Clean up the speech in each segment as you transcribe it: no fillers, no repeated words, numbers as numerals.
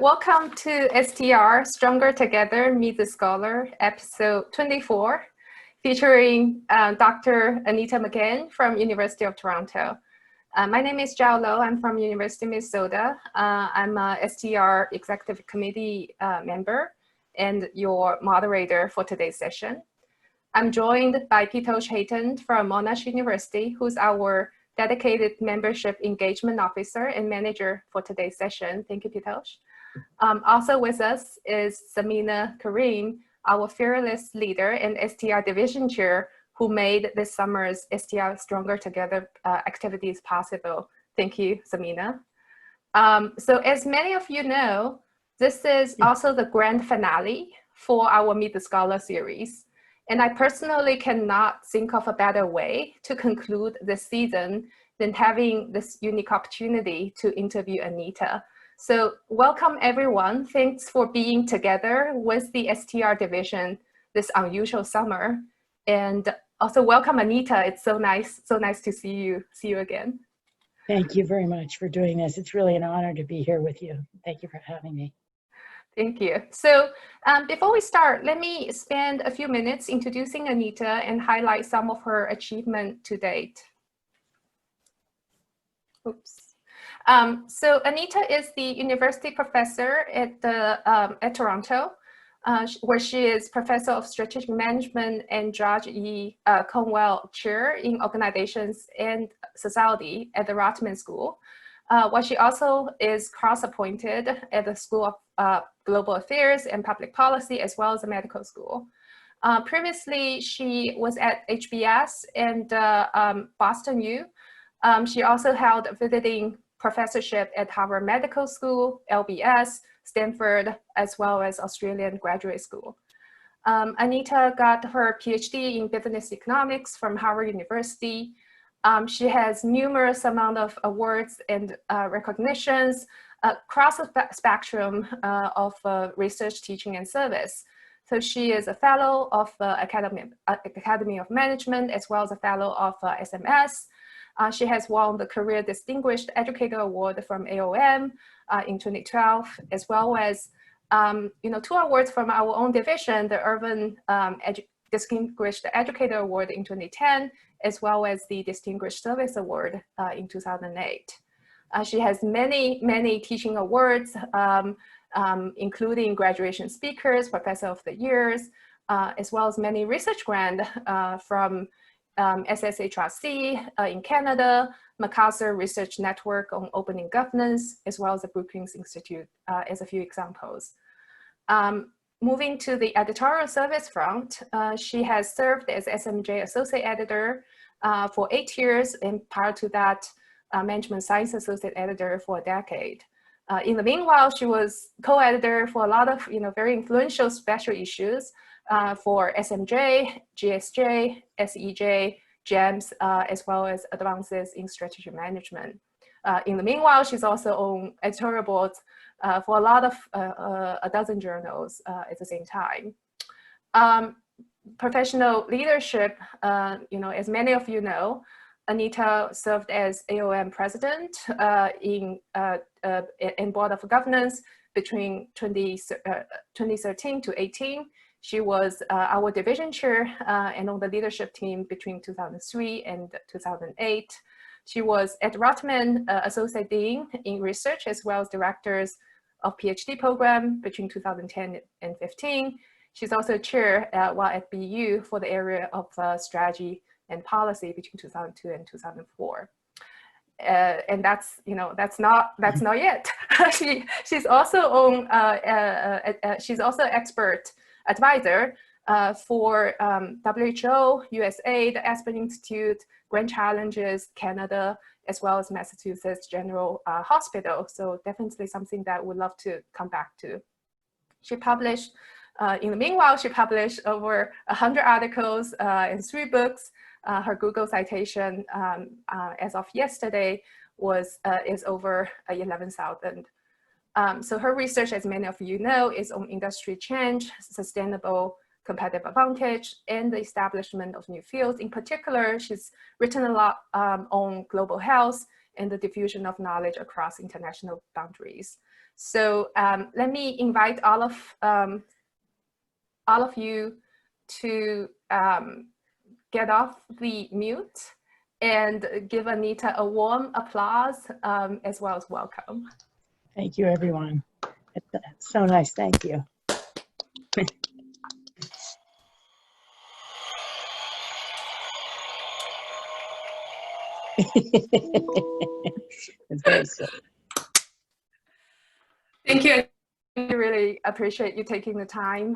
Welcome to STR, Stronger Together Meet the Scholar, episode 24, featuring Dr. Anita McGahan from University of Toronto. My name is Zhao Lo. I'm from University of Minnesota. I'm a STR Executive Committee member and your moderator for today's session. I'm joined by Pitosh Hayton from Monash University, who's our dedicated membership engagement officer and manager for today's session. Thank you, Pitosh. Also with us is Samina Karim, our fearless leader and STR division chair, who made this summer's STR Stronger Together activities possible. Thank you, Samina. So as many of you know, this is also the grand finale for our Meet the Scholar series. And I personally cannot think of a better way to conclude this season than having this unique opportunity to interview Anita. So welcome everyone. Thanks for being together with the STR division this unusual summer. And also welcome Anita. It's so nice to see you again. Thank you very much for doing this. It's really an honor to be here with you. Thank you for having me. Thank you. So before we start, let me spend a few minutes introducing Anita and highlight some of her achievement to date. Oops. So Anita is the university professor at Toronto, where she is professor of strategic management and George E. Conwell chair in organizations and society at the Rotman School. While she also is cross-appointed at the School of Global Affairs and Public Policy, as well as the medical school. Previously, she was at HBS and Boston U. She also held a visiting professorship at Harvard Medical School, LBS, Stanford, as well as Australian Graduate School. Anita got her PhD in business economics from Harvard University. She has numerous amount of awards and recognitions across the spectrum of research, teaching, and service. So she is a fellow of Academy of Management, as well as a fellow of SMS. She has won the Career Distinguished Educator Award from AOM in 2012, as well as 2 awards from our own division, the Urban Distinguished Educator Award in 2010, as well as the Distinguished Service Award in 2008. She has many teaching awards, including graduation speakers, professor of the years, as well as many research grants from SSHRC in Canada, MacArthur Research Network on Opening Governance, as well as the Brookings Institute as a few examples. Moving to the editorial service front, she has served as SMJ Associate Editor for 8 years, and prior to that, Management Science Associate Editor for a decade. In the meanwhile, she was co-editor for a lot of very influential special issues for SMJ, GSJ, SEJ, GEMS, as well as Advances in Strategic Management. In the meanwhile, she's also on editorial boards for a lot of a dozen journals at the same time. Professional leadership, as many of you know, Anita served as AOM president in Board of Governance between 2013 to 18. She was our division chair and on the leadership team between 2003 and 2008. She was at Rotman Associate Dean in Research, as well as directors of PhD program between 2010 and 15. She's also chair while at BU for the area of strategy and policy between 2002 and 2004. And that's not yet. she's also expert advisor for WHO, USA, the Aspen Institute, Grand Challenges, Canada, as well as Massachusetts General Hospital. So definitely something that we'd love to come back to. She published, in the meanwhile, she published over 100 articles and 3 books. Her Google citation as of yesterday is over 11,000. So her research, as many of you know, is on industry change, sustainable competitive advantage, and the establishment of new fields. In particular, she's written a lot on global health and the diffusion of knowledge across international boundaries. So let me invite all of you to get off the mute and give Anita a warm applause as well as welcome. Thank you, everyone. It's so nice. Thank you. It's very silly. Thank you. I really appreciate you taking the time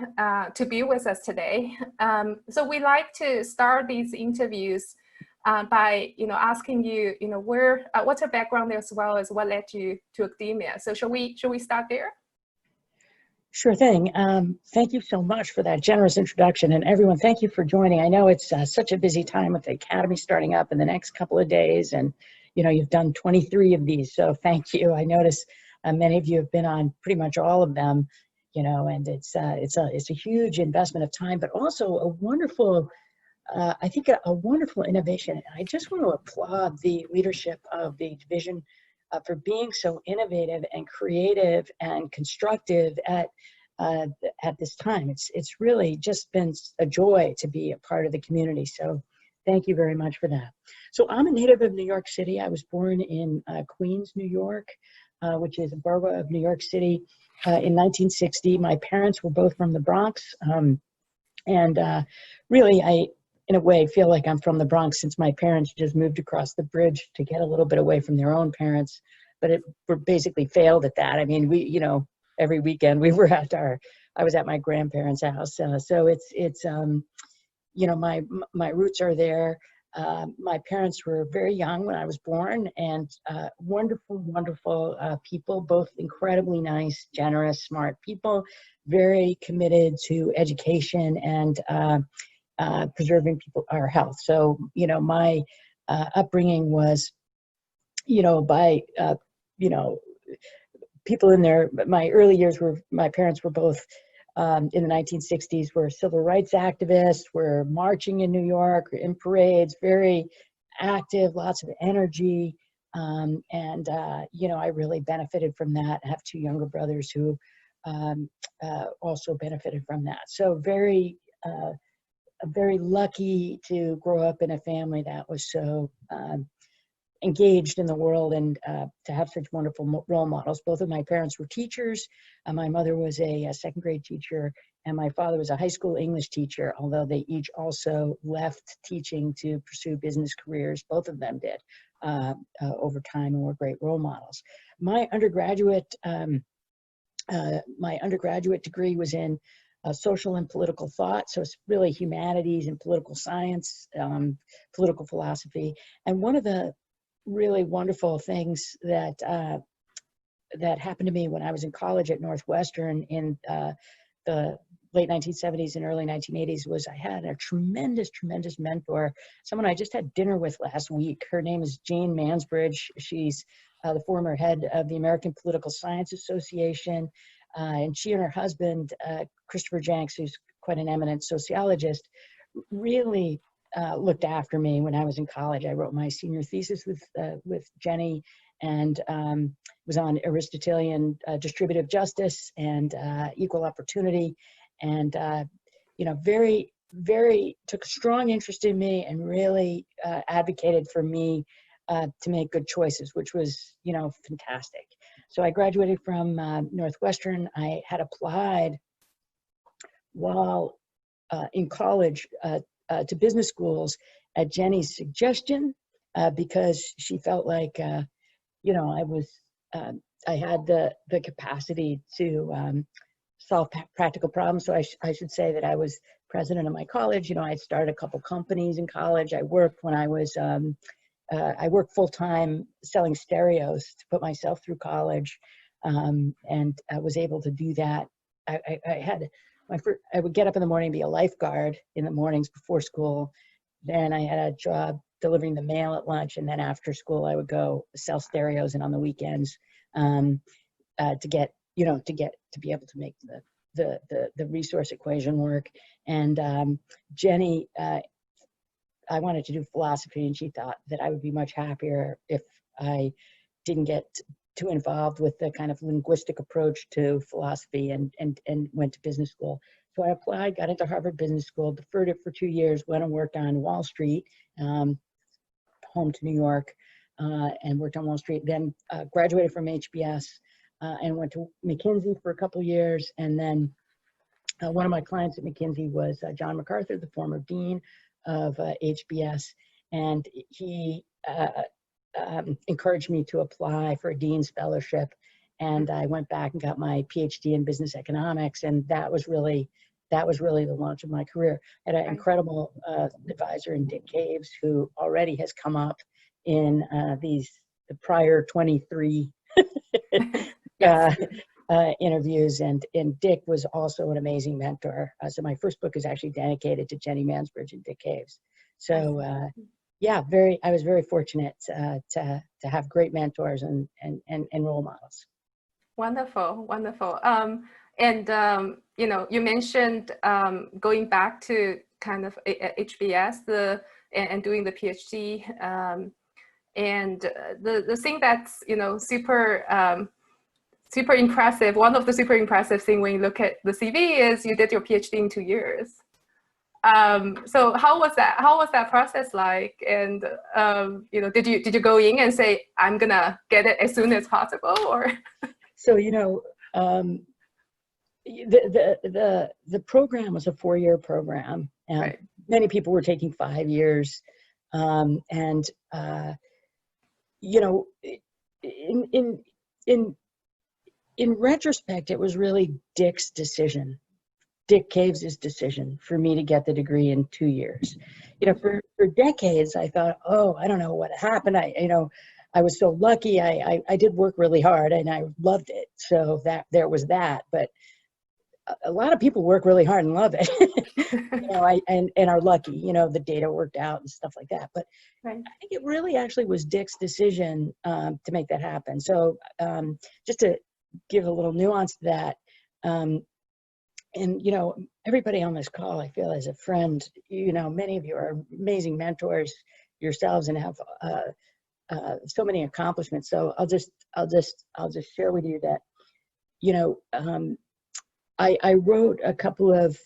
to be with us today. So we like to start these interviews by asking you where what's your background as well as what led you to academia. So should we start there? Sure thing. Thank you so much for that generous introduction, and everyone, thank you for joining. I know it's such a busy time with the Academy starting up in the next couple of days, and you've done 23 of these, so thank you. I notice many of you have been on pretty much all of them, and it's a huge investment of time, but also a wonderful, I think a wonderful innovation. I just want to applaud the leadership of the division for being so innovative and creative and constructive at this time. It's really just been a joy to be a part of the community. So thank you very much for that. So I'm a native of New York City. I was born in Queens, New York, which is a borough of New York City, in 1960. My parents were both from the Bronx. Really, I, in a way, feel like I'm from the Bronx since my parents just moved across the bridge to get a little bit away from their own parents, but we're basically failed at that. I mean, we, every weekend we were I was at my grandparents' house. So it's my roots are there. My parents were very young when I was born, and wonderful, wonderful people, both incredibly nice, generous, smart people, very committed to education and preserving our health. So, my upbringing was, by, people in my early years my parents were both in the 1960s were civil rights activists, were marching in New York, in parades, very active, lots of energy. I really benefited from that. I have two younger brothers who also benefited from that. So very lucky to grow up in a family that was so engaged in the world, and to have such wonderful role models. Both of my parents were teachers. My mother was a second grade teacher, and my father was a high school English teacher, although they each also left teaching to pursue business careers. Both of them did over time, and were great role models. My undergraduate degree was in social and political thought, so it's really humanities and political science, political philosophy. And one of the really wonderful things that happened to me when I was in college at Northwestern in the late 1970s and early 1980s was I had a tremendous mentor, someone I just had dinner with last week. Her name is Jane Mansbridge. She's the former head of the American Political Science Association, and she and her husband, Christopher Jenks, who's quite an eminent sociologist, really looked after me when I was in college. I wrote my senior thesis with Jenny, and was on Aristotelian distributive justice and equal opportunity, and very took a strong interest in me, and really advocated for me to make good choices, which was fantastic. So I graduated from Northwestern. I had applied while in college to business schools at Jenny's suggestion, because she felt like I had the capacity to solve practical problems. So I should say that I was president of my college. I started a couple companies in college. I worked when I was I worked full-time selling stereos to put myself through college, and I was able to do that. I had I would get up in the morning and be a lifeguard in the mornings before school. Then I had a job delivering the mail at lunch, and then after school I would go sell stereos, and on the weekends to be able to make the resource equation work. And Jenny, I wanted to do philosophy, and she thought that I would be much happier if I didn't get too involved with the kind of linguistic approach to philosophy and went to business school. So I applied, got into Harvard Business School, deferred it for 2 years, went and worked on Wall Street, home to New York, and worked on Wall Street. Then graduated from HBS and went to McKinsey for a couple of years. And then one of my clients at McKinsey was John MacArthur, the former dean of HBS. And he encouraged me to apply for a dean's fellowship. And I went back and got my PhD in business economics. And that was really the launch of my career. I had an incredible advisor in Dick Caves, who already has come up in the prior 23 interviews. And Dick was also an amazing mentor. So my first book is actually dedicated to Jenny Mansbridge and Dick Caves. So yeah, I was very fortunate to have great mentors and role models. Wonderful, wonderful. You know, you mentioned going back to kind of HBS and doing the PhD. And the thing that's, you know, super impressive, one of the super impressive thing when you look at the CV is you did your PhD in 2 years. So how was that process like? And you know, did you go in and say, I'm gonna get it as soon as possible, or? So, you know, the program was a 4-year program, and right. Many people were taking 5 years, and you know, in retrospect, it was really Dick's decision, Dick Caves' decision for me to get the degree in 2 years. You know, for decades, I thought, oh, I don't know what happened. I was so lucky. I did work really hard and I loved it. So there was that. But a lot of people work really hard and love it, you know, and are lucky, you know, the data worked out and stuff like that. But right. I think it really actually was Dick's decision to make that happen. So just to give a little nuance to that, and, you know, everybody on this call, I feel as a friend, you know, many of you are amazing mentors yourselves and have so many accomplishments. So I'll just share with you that, you know, I wrote a couple of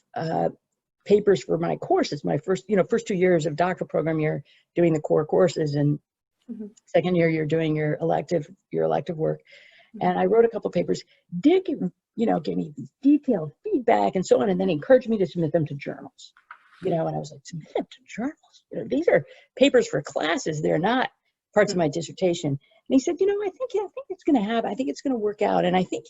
papers for my courses. My first 2 years of doctoral program, you're doing the core courses, and second year you're doing your elective work. And I wrote a couple of papers. Dick, you know, gave me detailed feedback and so on, and then he encouraged me to submit them to journals. You know, and I was like, submit them to journals? You know, these are papers for classes. They're not parts of my dissertation. And he said, you know, I think it's going to happen. I think it's going to work out. And I think,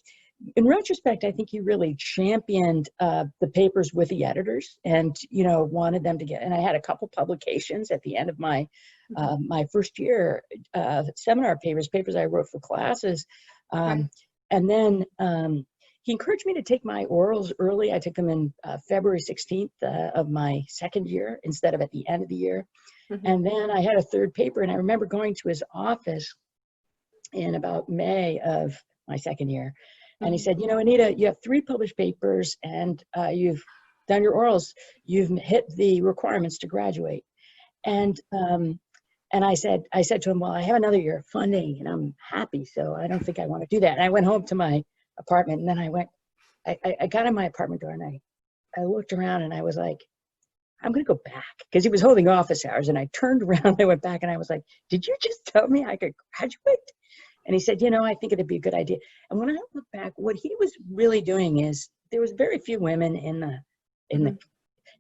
in retrospect, I think he really championed the papers with the editors, and, you know, wanted them to get. And I had a couple publications at the end of my my first year, seminar papers I wrote for classes. And then he encouraged me to take my orals early. I took them in February 16th of my second year instead of at the end of the year. And then I had a third paper, and I remember going to his office in about May of my second year. And he said, you know, Anita, you have 3 published papers and you've done your orals. You've hit the requirements to graduate. And I said to him, well, I have another year of funding and I'm happy, so I don't think I want to do that. And I went home to my apartment, and then I got in my apartment door, and I looked around, and I was like, I'm going to go back, because he was holding office hours. And I turned around, and I went back, and I was like, did you just tell me I could graduate? And he said, you know, I think it'd be a good idea. And when I look back, what he was really doing is there was very few women in the,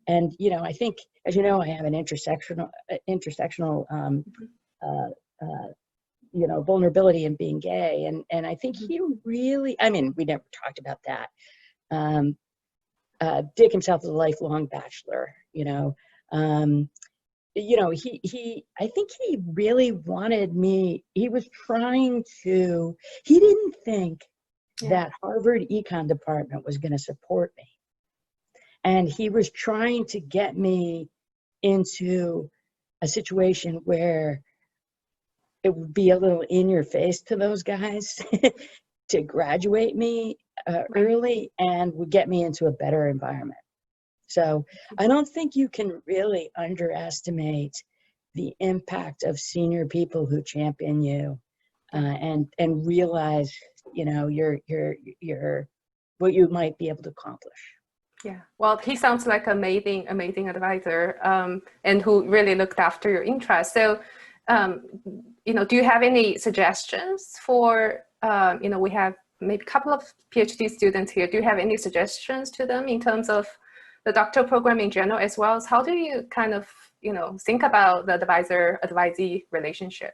and, you know, I think, as you know, I have an intersectional, you know, vulnerability in being gay. And I think he really, I mean, we never talked about that. Dick himself is a lifelong bachelor, you know. You know, I think he really wanted me, he was trying to, he didn't think that Harvard econ department was going to support me. And he was trying to get me into a situation where it would be a little in your face to those guys to graduate me early, and would get me into a better environment. So I don't think you can really underestimate the impact of senior people who champion you and realize, you know, what you might be able to accomplish. Yeah, well, he sounds like an amazing advisor, and who really looked after your interests. So, you know, do you have any suggestions for, you know, we have maybe a couple of PhD students here. Do you have any suggestions to them in terms of the doctoral program in general, as well as how do you kind of, you know, think about the advisor-advisee relationship?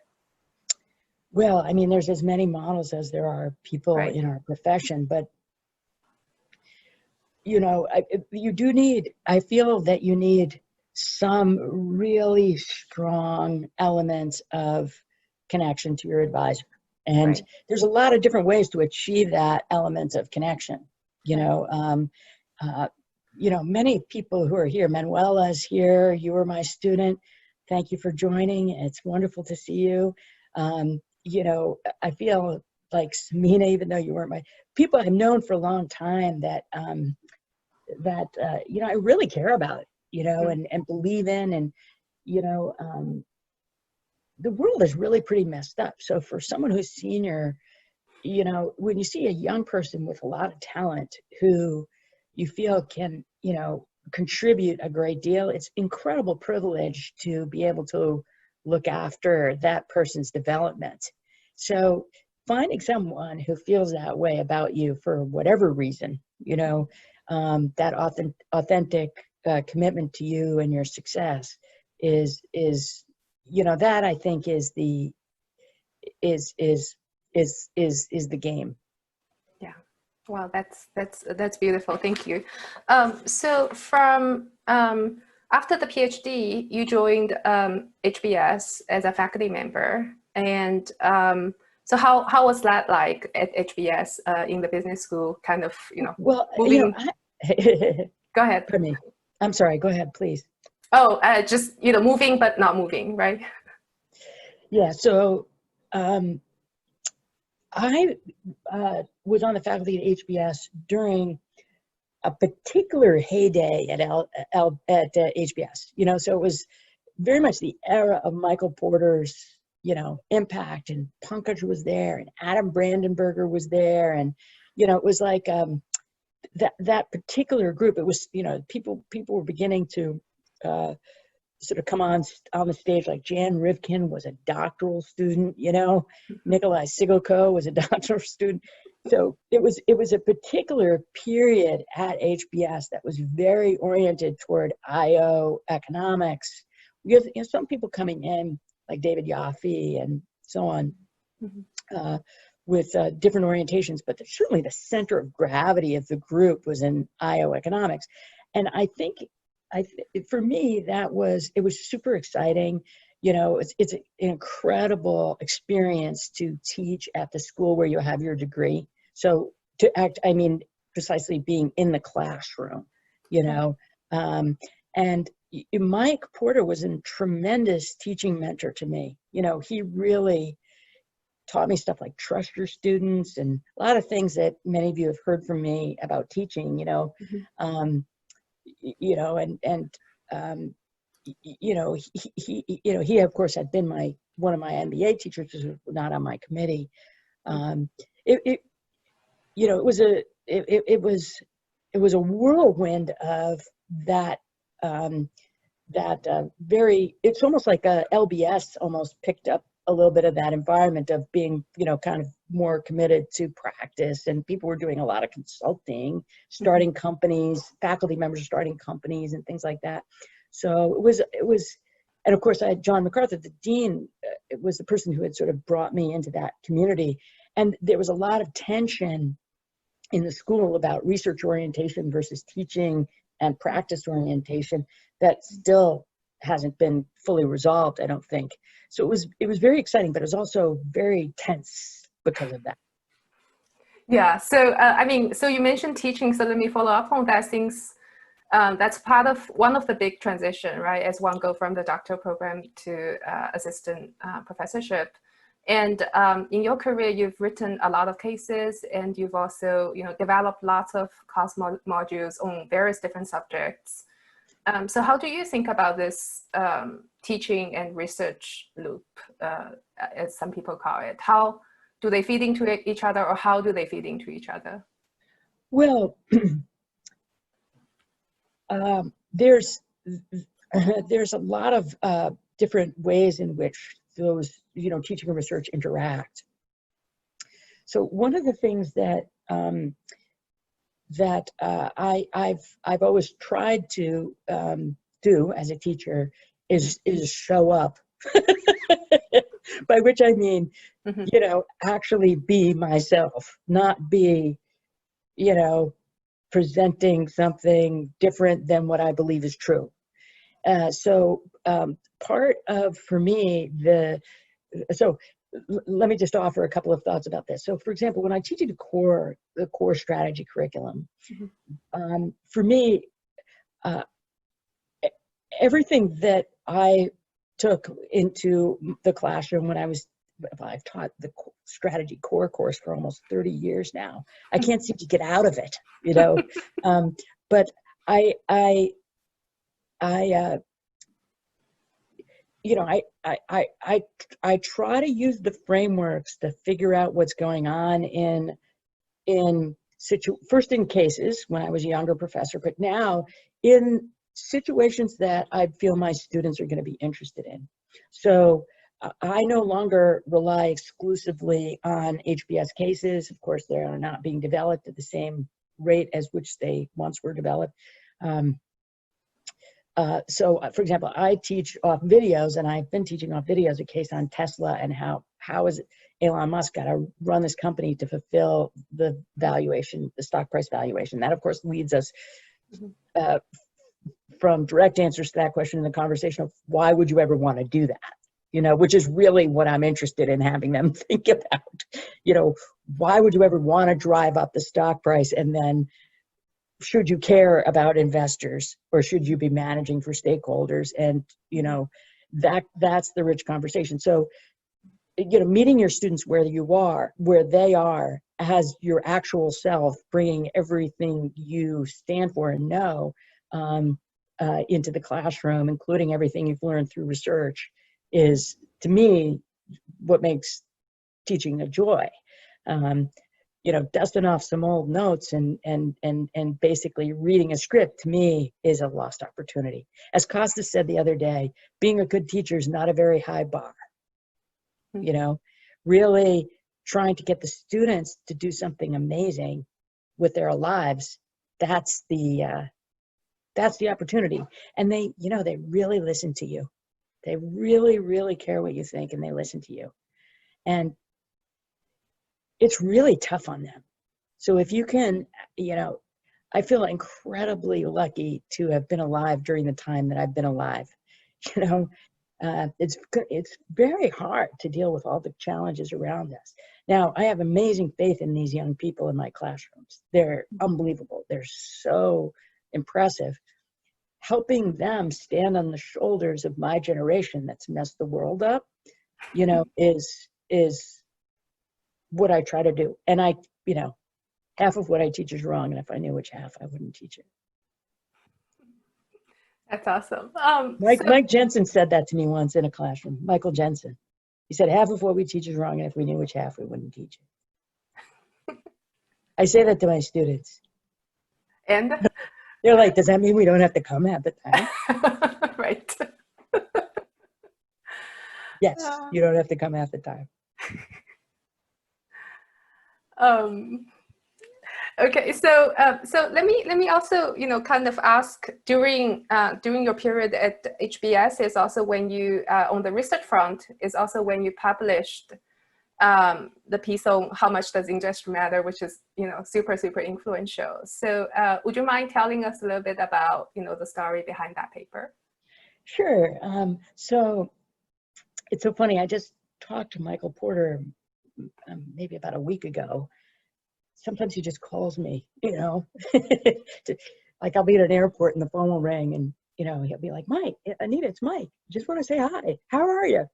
Well, I mean, there's as many models as there are people Right. in our profession, but you know, I feel that you need some really strong elements of connection to your advisor. And Right. there's a lot of different ways to achieve that element of connection. You know, many people who are here, Manuela's here, you were my student. Thank you for joining. It's wonderful to see you. You know, I feel like Samina, even though you weren't my, people I've known for a long time that, you know, I really care about, you know, and believe in, and, you know, the world is really pretty messed up. So for someone who's senior, you know, when you see a young person with a lot of talent who you feel can, you know, contribute a great deal, it's incredible privilege to be able to look after that person's development. So finding someone who feels that way about you for whatever reason, you know, that authentic commitment to you and your success is, you know, that I think is the game. Yeah. Well, that's beautiful. Thank you. So from after the PhD, you joined HBS as a faculty member, and so how was that like at HBS in the business school? Kind of, you know. Well, moving. you know, Go ahead. pardon me. I'm sorry. Go ahead, please. Oh, just, you know, moving but not moving, right? Yeah. So I was on the faculty at HBS during a particular heyday at HBS. You know, so it was very much the era of Michael Porter's, you know, impact, and Pankaj was there, and Adam Brandenburger was there, and you know, it was like that particular group. It was, you know, people were beginning to sort of come on the stage. Like Jan Rivkin was a doctoral student, you know, Nikolai Sigilko was a doctoral student. So it was a particular period at HBS that was very oriented toward IO economics. You have some people coming in like David Yaffe and so on, with different orientations, but certainly the center of gravity of the group was in IO economics. And I think for me, it was super exciting. You know, it's an incredible experience to teach at the school where you have your degree. So I mean, precisely being in the classroom, you know. And Mike Porter was a tremendous teaching mentor to me. You know, he really taught me stuff like trust your students and a lot of things that many of you have heard from me about teaching, you know. You know, you know, he of course had been one of my MBA teachers, who was not on my committee. You know, it was a whirlwind of that. It's almost like a LBS almost picked up a little bit of that environment of being, you know, kind of more committed to practice, and people were doing a lot of consulting, starting companies, faculty members starting companies and things like that. So it was, and of course I had John MacArthur, the dean, was the person who had sort of brought me into that community. And there was a lot of tension in the school about research orientation versus teaching and practice orientation that still hasn't been fully resolved, I don't think. So it was very exciting, but it was also very tense because of that. Yeah. So I mean, so you mentioned teaching. So let me follow up on that. Since that's part of one of the big transition, right? As one go from the doctoral program to assistant professorship. And in your career, you've written a lot of cases, and you've also, you know, developed lots of course modules on various different subjects. So how do you think about this teaching and research loop, as some people call it? How do they feed into each other, or how do they feed into each other? Well, there's a lot of different ways in which those, teaching and research interact. So one of the things that I've always tried to do as a teacher is show up, by which I mean, actually be myself, not be, presenting something different than what I believe is true. So part of, for me, let me just offer a couple of thoughts about this. So for example, when I teach the core strategy curriculum, for me, everything that I took into the classroom when I've taught the strategy core course for almost 30 years now. I can't seem to get out of it, but I try to use the frameworks to figure out what's going on first in cases when I was a younger professor, but now in situations that I feel my students are going to be interested in. So I no longer rely exclusively on HBS cases. Of course, they are not being developed at the same rate as which they once were developed. So, for example, I teach off videos, and I've been teaching off videos a case on Tesla and how is Elon Musk got to run this company to fulfill the valuation, the stock price valuation. That, of course, leads us from direct answers to that question in the conversation of why would you ever want to do that? Which is really what I'm interested in having them think about. Why would you ever want to drive up the stock price, and then should you care about investors, or should you be managing for stakeholders? And that's the rich conversation. So meeting your students where they are as your actual self, bringing everything you stand for and know into the classroom, including everything you've learned through research, is, to me, what makes teaching a joy. Dusting off some old notes and basically reading a script, to me, is a lost opportunity. As Costas said the other day, being a good teacher is not a very high bar. Really trying to get the students to do something amazing with their lives, that's the opportunity. And they really listen to you. They really, really care what you think, and they listen to you. And it's really tough on them. So if you can, I feel incredibly lucky to have been alive during the time that I've been alive. It's very hard to deal with all the challenges around us. Now, I have amazing faith in these young people in my classrooms. They're unbelievable. They're so impressive. Helping them stand on the shoulders of my generation that's messed the world up, is what I try to do. And half of what I teach is wrong. And if I knew which half, I wouldn't teach it. That's awesome. Mike Jensen said that to me once in a classroom. Michael Jensen. He said, half of what we teach is wrong. And if we knew which half, we wouldn't teach it. I say that to my students. And they're like, does that mean we don't have to come half the time? Right. Yes, you don't have to come half the time. Okay, so let me also kind of ask, during your period at HBS is also when you on the research front is also when you published the piece on how much does industry matter, which is super influential. So would you mind telling us a little bit about the story behind that paper? Sure. So it's so funny. I just talked to Michael Porter maybe about a week ago. Sometimes he just calls me, like I'll be at an airport and the phone will ring, and he'll be like, Mike, Anita, it's Mike. Just want to say hi. How are you?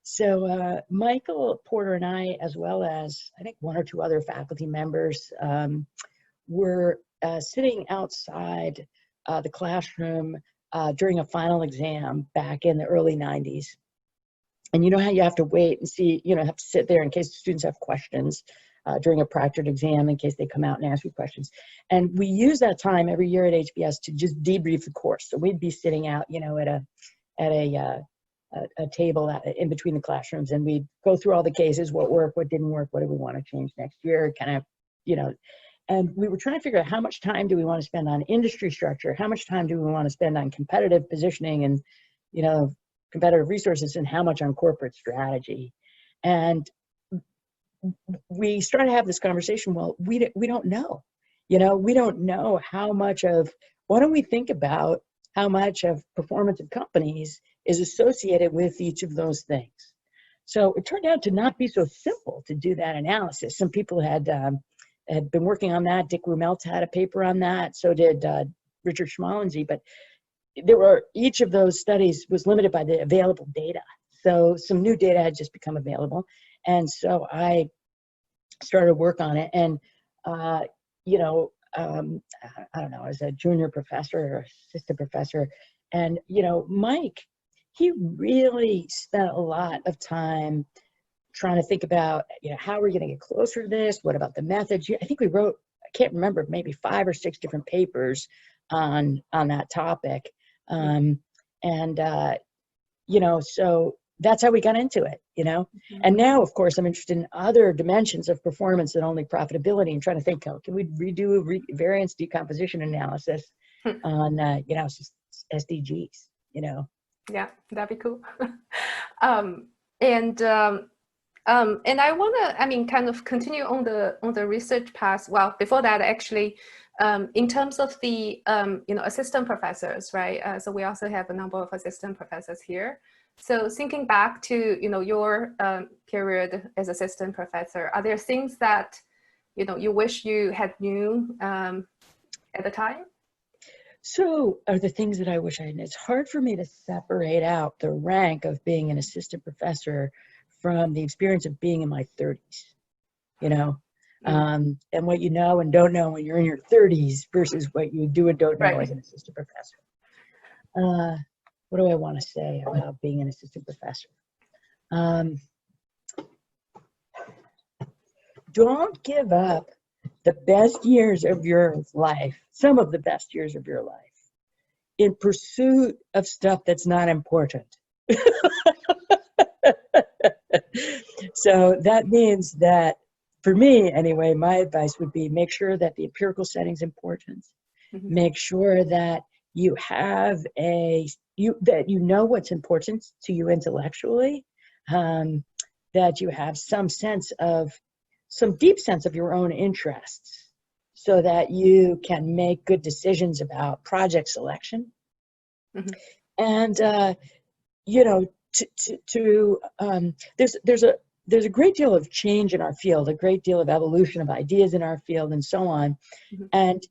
So Michael Porter and I, as well as I think one or two other faculty members, were sitting outside the classroom during a final exam back in the early 90s. And you know how you have to wait and see, have to sit there in case the students have questions during a proctored exam, in case they come out and ask you questions. And we use that time every year at HBS to just debrief the course. So we'd be sitting out, at a table in between the classrooms, and we'd go through all the cases, what worked, what didn't work, what do we want to change next year, and we were trying to figure out how much time do we want to spend on industry structure, how much time do we want to spend on competitive positioning and, competitive resources, and how much on corporate strategy. And we started to have this conversation, well, we don't know. We don't know how much of, why don't we think about how much of performance of companies is associated with each of those things? So it turned out to not be so simple to do that analysis. Some people had been working on that. Dick Rumeltz had a paper on that. So did Richard Schmalensee. But each of those studies was limited by the available data. So some new data had just become available. And so I started work on it. And, I don't know, as a junior professor or assistant professor. And, Mike, he really spent a lot of time trying to think about, how are we going to get closer to this? What about the methods? I think we wrote, I can't remember, maybe 5 or 6 different papers on that topic. So that's how we got into it, Mm-hmm. And now, of course, I'm interested in other dimensions of performance than only profitability, and trying to think, can we redo a variance decomposition analysis on, SDGs, Yeah, that'd be cool. And I want to, kind of continue on the research path. Well, before that, actually, in terms of the, assistant professors, right? So we also have a number of assistant professors here. So thinking back to, your period as assistant professor, are there things that, you wish you had knew at the time? So are the things that I wish I had. It's hard for me to separate out the rank of being an assistant professor from the experience of being in my 30s, and what you know and don't know when you're in your 30s versus what you do and don't know Right. as an assistant professor. What do I want to say about being an assistant professor? Don't give up the best years of your life, some of the best years of your life, in pursuit of stuff that's not important. So that means that, for me anyway, my advice would be make sure that the empirical setting is important. Mm-hmm. Make sure that you have that you know what's important to you intellectually, that you have some deep sense of your own interests, so that you can make good decisions about project selection. Mm-hmm. And there's a great deal of change in our field, a great deal of evolution of ideas in our field, and so on. Mm-hmm. And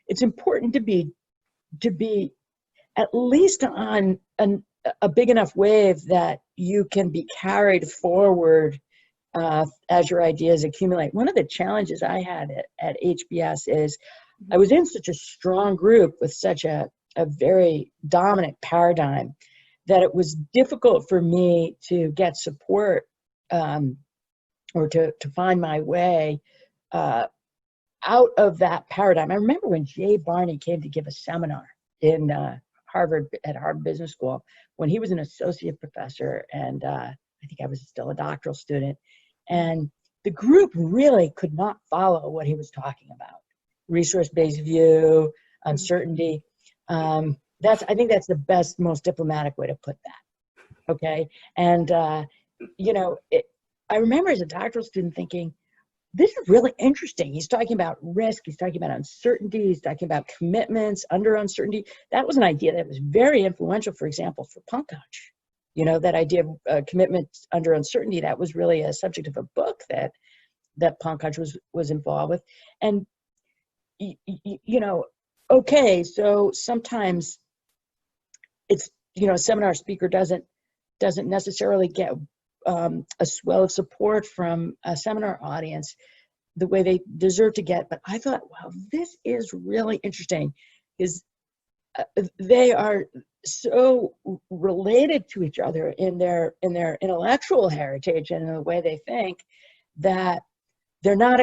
it's important to be at least on a big enough wave that you can be carried forward as your ideas accumulate. One of the challenges I had at HBS is I was in such a strong group with such a very dominant paradigm that it was difficult for me to get support or to find my way out of that paradigm. I remember when Jay Barney came to give a seminar in at Harvard Business School, when he was an associate professor, and I think I was still a doctoral student, and the group really could not follow what he was talking about. Resource-based view, uncertainty. I think that's the best, most diplomatic way to put that. Okay. And, I remember as a doctoral student thinking, this is really interesting. He's talking about risk. He's talking about uncertainty. He's talking about commitments under uncertainty. That was an idea that was very influential, for example, for Pankaj. That idea of commitment under uncertainty, that was really a subject of a book that Pankaj was involved with. And, okay, so sometimes it's, a seminar speaker doesn't necessarily get a swell of support from a seminar audience. the way they deserve to get. But I thought, wow, this is really interesting, because they are so related to each other in their intellectual heritage and in the way they think, that they're not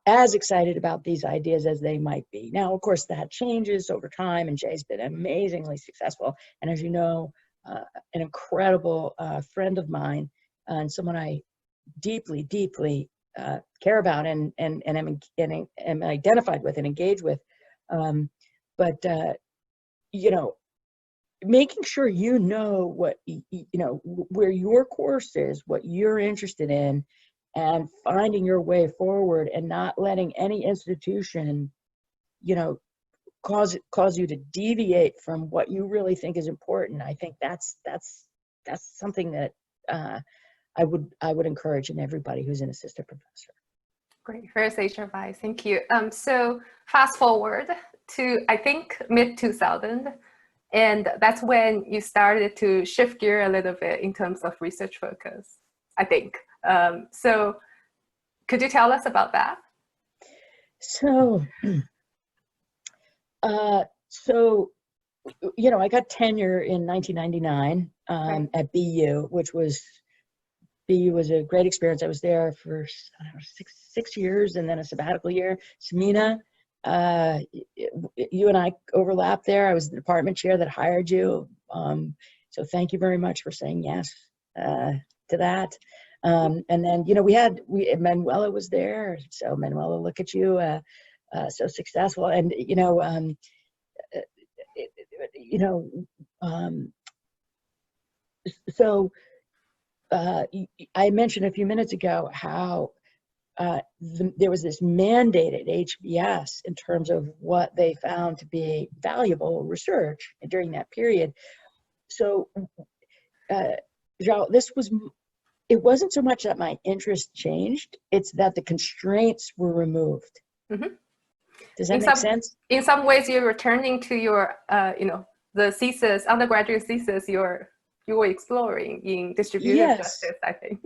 as excited about these ideas as they might be. Now, of course, that changes over time, and Jay's been amazingly successful. And as you know, an incredible friend of mine, and someone I deeply, deeply care about and am identified with and engaged with. But you know, making sure you know what, where your course is, what you're interested in, and finding your way forward, and not letting any institution, cause you to deviate from what you really think is important. I think that's something that I would encourage in everybody who's an assistant professor. Great, very sage advice. Thank you. So fast forward to, I think, mid-2000, and that's when you started to shift gear a little bit in terms of research focus, I think. So could you tell us about that? So, I got tenure in 1999 Right. at BU, BU was a great experience. I was there for, I don't know, six years, and then a sabbatical year. Samina, you and I overlapped there. I was the department chair that hired you. So thank you very much for saying yes to that. And then, Manuela was there. So Manuela, look at you, so successful. And, I mentioned a few minutes ago how there was this mandate at HBS in terms of what they found to be valuable research during that period. So, Zhao, it wasn't so much that my interest changed, it's that the constraints were removed. Mm-hmm. Does that make sense? In some ways, you're returning to your, the thesis, undergraduate thesis you were exploring in distributive justice, I think.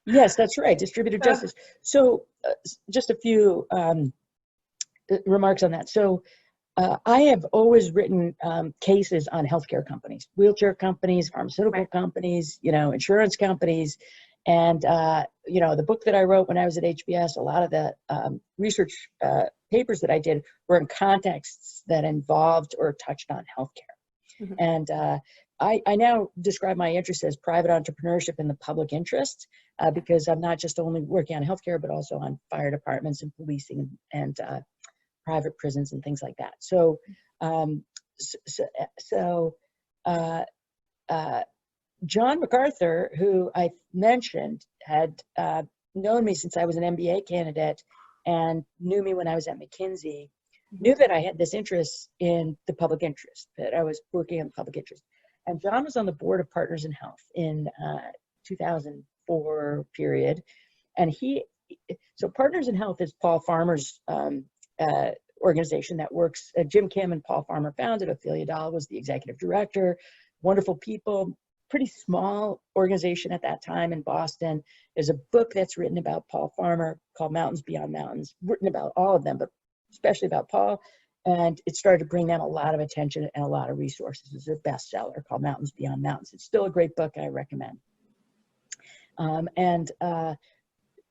Yes, that's right, distributive justice. So just a few remarks on that. So I have always written cases on healthcare companies, wheelchair companies, pharmaceutical companies, insurance companies. And, the book that I wrote when I was at HBS, a lot of the research papers that I did were in contexts that involved or touched on healthcare. Mm-hmm. And I now describe my interest as private entrepreneurship in the public interest, because I'm not just only working on healthcare, but also on fire departments and policing and private prisons and things like that. So, John MacArthur, who I mentioned, had known me since I was an MBA candidate and knew me when I was at McKinsey, knew that I had this interest in the public interest, that I was working on the public interest. And John was on the board of Partners in Health in 2004 period. And so Partners in Health is Paul Farmer's organization that works, Jim Kim and Paul Farmer founded. Ophelia Dahl was the executive director. Wonderful people, pretty small organization at that time in Boston. There's a book that's written about Paul Farmer called Mountains Beyond Mountains, written about all of them, but especially about Paul. And it started to bring them a lot of attention and a lot of resources. It's a bestseller called Mountains Beyond Mountains. It's still a great book, I recommend.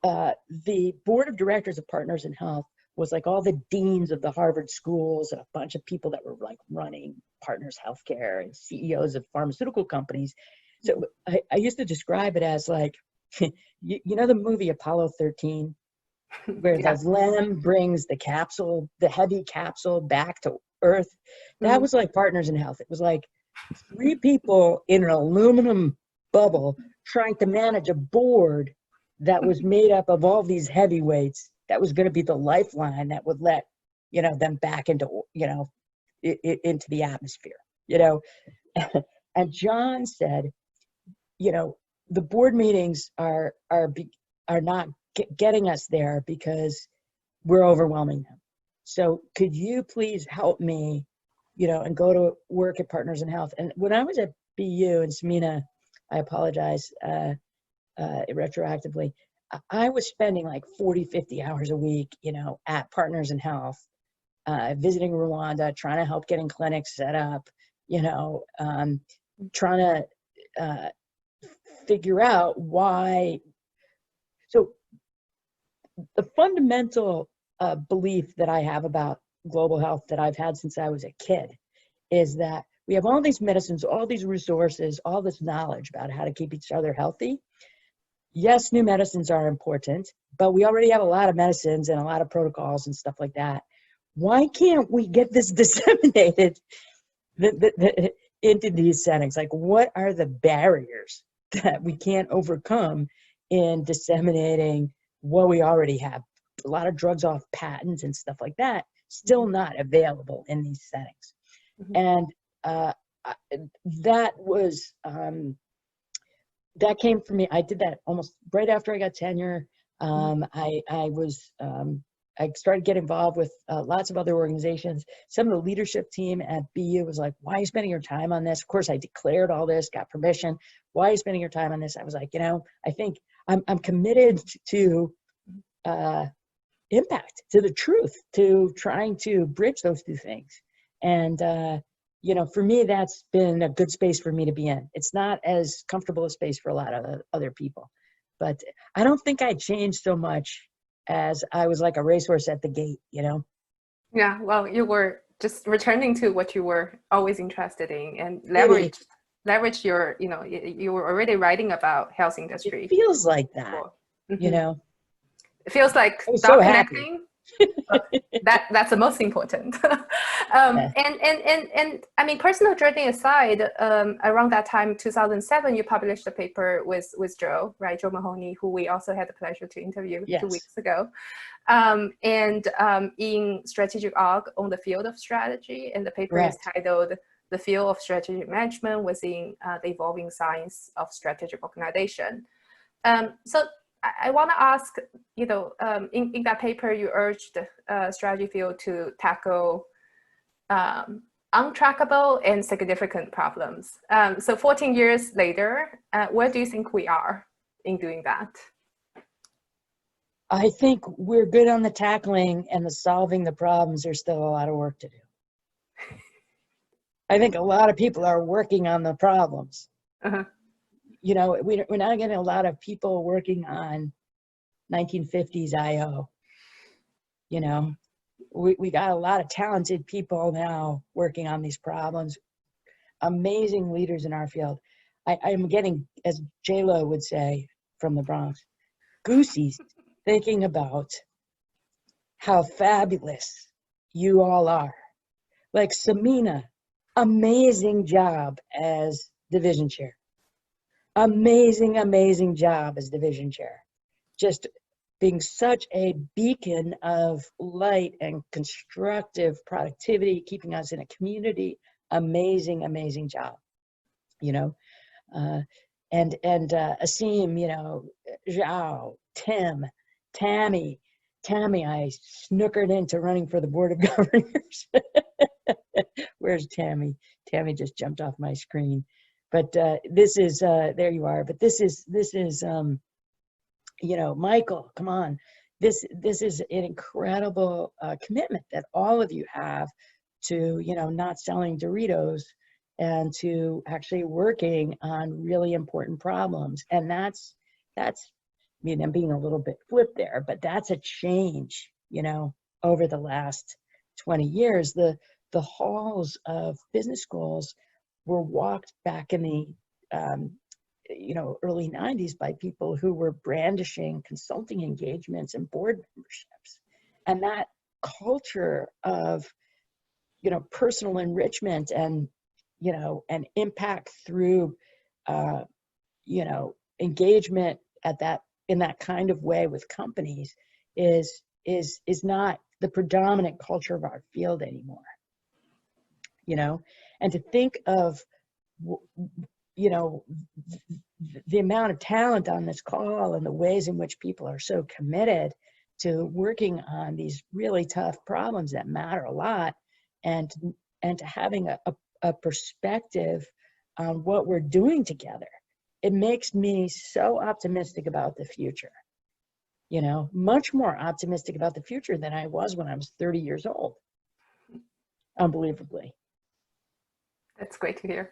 The board of directors of Partners in Health was like all the deans of the Harvard schools and a bunch of people that were like running Partners Healthcare and CEOs of pharmaceutical companies. So I used to describe it as like, you know the movie Apollo 13? Where the LEM brings the heavy capsule back to Earth. That was like Partners in Health. It was like 3 people in an aluminum bubble trying to manage a board that was made up of all these heavyweights. That was going to be the lifeline that would let, them back into, into the atmosphere, And John said, the board meetings are not getting us there because we're overwhelming them. So could you please help me, and go to work at Partners in Health? And when I was at BU, and Samina, I apologize retroactively, I was spending like 40, 50 hours a week, at Partners in Health, visiting Rwanda, trying to help getting clinics set up, trying to figure out why. So the fundamental belief that I have about global health that I've had since I was a kid is that we have all these medicines, all these resources, all this knowledge about how to keep each other healthy. Yes, new medicines are important, but we already have a lot of medicines and a lot of protocols and stuff like that. Why can't we get this disseminated into these settings? Like, what are the barriers that we can't overcome in disseminating what we already have? A lot of drugs off patents and stuff like that, still not available in these settings. And that was, that came from me. I did that almost right after I got tenure. I started getting involved with lots of other organizations. Some of the leadership team at BU was like, why are you spending your time on this? Of course, I declared all this, got permission. Why are you spending your time on this? I was like, I think I'm committed to impact, to the truth, to trying to bridge those two things. And, for me, that's been a good space for me to be in. It's not as comfortable a space for a lot of other people, but I don't think I changed so much as I was like a racehorse at the gate, Yeah, well, you were just returning to what you were always interested in and leverage your, you were already writing about health industry. It feels like that, It feels like so documenting. That's the most important. And I mean, personal journey aside, around that time, 2007, you published a paper with Joe, right? Joe Mahoney, who we also had the pleasure to interview 2 weeks ago. In Strategic Org on the field of strategy, and the paper is titled "The Field of Strategic Management Within the Evolving Science of Strategic Organization." So I want to ask, in that paper, you urged strategy field to tackle untrackable and significant problems. So 14 years later, where do you think we are in doing that? I think we're good on the tackling, and the solving the problems. There's still a lot of work to do. I think a lot of people are working on the problems. We're not getting a lot of people working on 1950s IO. We got a lot of talented people now working on these problems, amazing leaders in our field. I'm getting, as J-Lo would say from the Bronx, goosies thinking about how fabulous you all are. Like Samina, amazing job as division chair. Amazing job as division chair. Just being such a beacon of light and constructive productivity, keeping us in a community. Amazing job, and Asim, Zhao, Tim, Tammy, I snookered into running for the board of governors. Where's Tammy? Tammy just jumped off my screen. But this is, there you are. But this is Michael, come on. This is an incredible commitment that all of you have to, not selling Doritos and to actually working on really important problems. And that's, I'm being a little bit flip there, but that's a change, over the last 20 years. The halls of business schools were walked back in the, early 90s by people who were brandishing consulting engagements and board memberships. And that culture of, personal enrichment and, and impact through, engagement in that kind of way with companies is not the predominant culture of our field anymore. And to think of, the amount of talent on this call and the ways in which people are so committed to working on these really tough problems that matter a lot, and to having a perspective on what we're doing together. It makes me so optimistic about the future. you know, much more optimistic about the future than I was when I was 30 years old. Unbelievably. That's great to hear.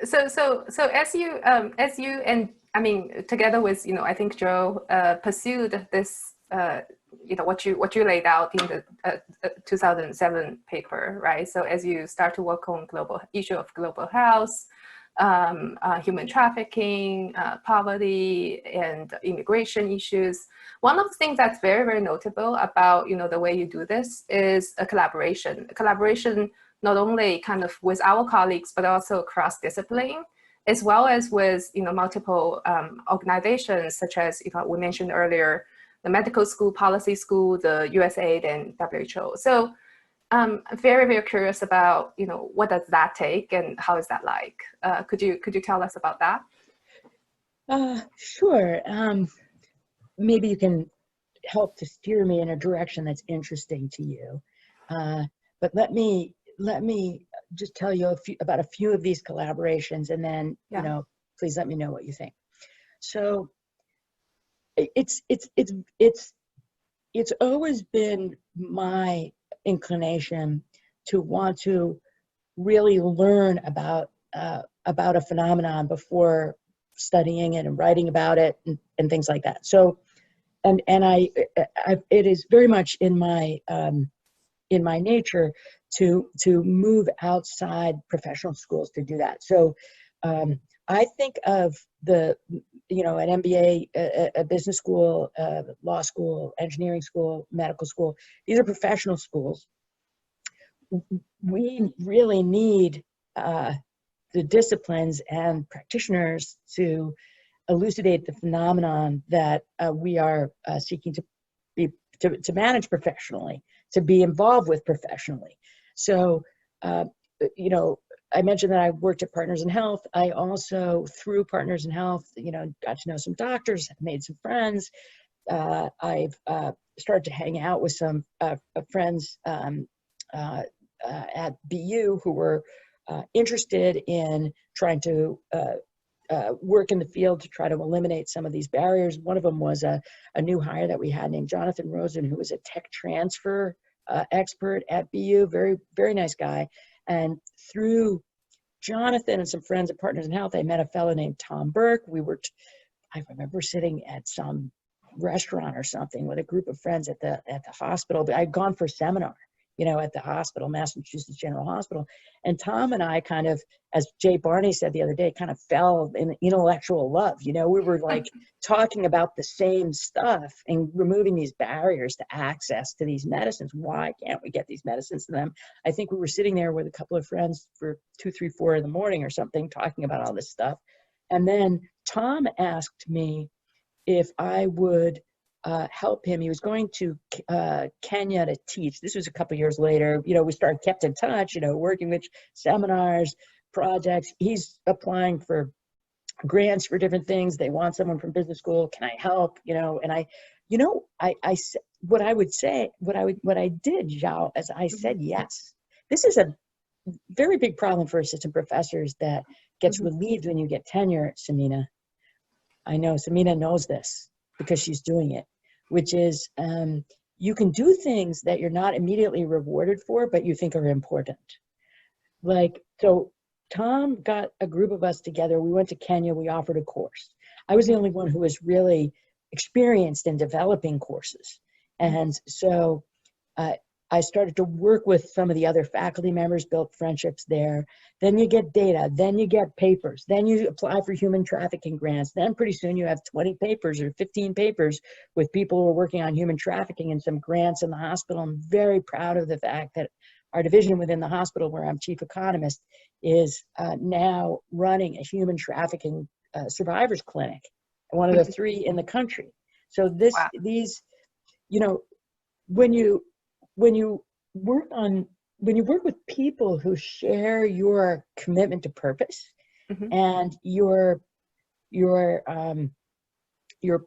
So as you and I mean, together with, you know, I think Joe pursued this, you know, what you laid out in the 2007 paper, right? So as you start to work on issue of global health, human trafficking, poverty, and immigration issues, one of the things that's very, very notable about, you know, the way you do this is a collaboration. Not only kind of with our colleagues, but also across discipline, as well as with, you know, multiple organizations such as, you know, we mentioned earlier, the medical school, policy school, the USAID, and WHO. So I'm very, very curious about, you know, what does that take and how is that like? Could you tell us about that? Sure. Maybe you can help to steer me in a direction that's interesting to you. But let me just tell you about a few of these collaborations, and then, you know, please let me know what you think. So it's always been my inclination to want to really learn about a phenomenon before studying it and writing about it and things like that. So, and it is very much in my nature to move outside professional schools to do that. So I think of an MBA, a business school, law school, engineering school, medical school. These are professional schools. We really need the disciplines and practitioners to elucidate the phenomenon that we are seeking to manage professionally, to be involved with professionally. So, you know, I mentioned that I worked at Partners in Health. I also, through Partners in Health, you know, got to know some doctors, made some friends. I've started to hang out with some friends at BU who were interested in trying to work in the field to try to eliminate some of these barriers. One of them was a new hire that we had named Jonathan Rosen, who was a tech transfer expert at BU, very, very nice guy. And through Jonathan and some friends at Partners in Health, I met a fellow named Tom Burke. I remember sitting at some restaurant or something with a group of friends at the hospital. But I'd gone for a seminar, you know, at the hospital, Massachusetts General Hospital. And Tom and I kind of, as Jay Barney said the other day, kind of fell in intellectual love. You know, we were like talking about the same stuff and removing these barriers to access to these medicines. Why can't we get these medicines to them? I think we were sitting there with a couple of friends for 2, 3, 4 in the morning or something, talking about all this stuff. And then Tom asked me if I would help him. He was going to Kenya to teach. This was a couple years later. You know, we kept in touch, you know, working with seminars, projects. He's applying for grants for different things. They want someone from business school. Can I help? You know, and I said, what I did, Zhao, as I said, yes. This is a very big problem for assistant professors that gets relieved when you get tenure, Samina. I know Samina knows this because she's doing it, which is you can do things that you're not immediately rewarded for, but you think are important. Like, so Tom got a group of us together. We went to Kenya. We offered a course. I was the only one who was really experienced in developing courses. And so I started to work with some of the other faculty members, built friendships there. Then you get data, then you get papers, then you apply for human trafficking grants. Then pretty soon you have 20 papers or 15 papers with people who are working on human trafficking and some grants in the hospital. I'm very proud of the fact that our division within the hospital, where I'm chief economist, is now running a human trafficking survivors clinic, one of the 3 in the country. So these, you know, when you work with people who share your commitment to purpose and your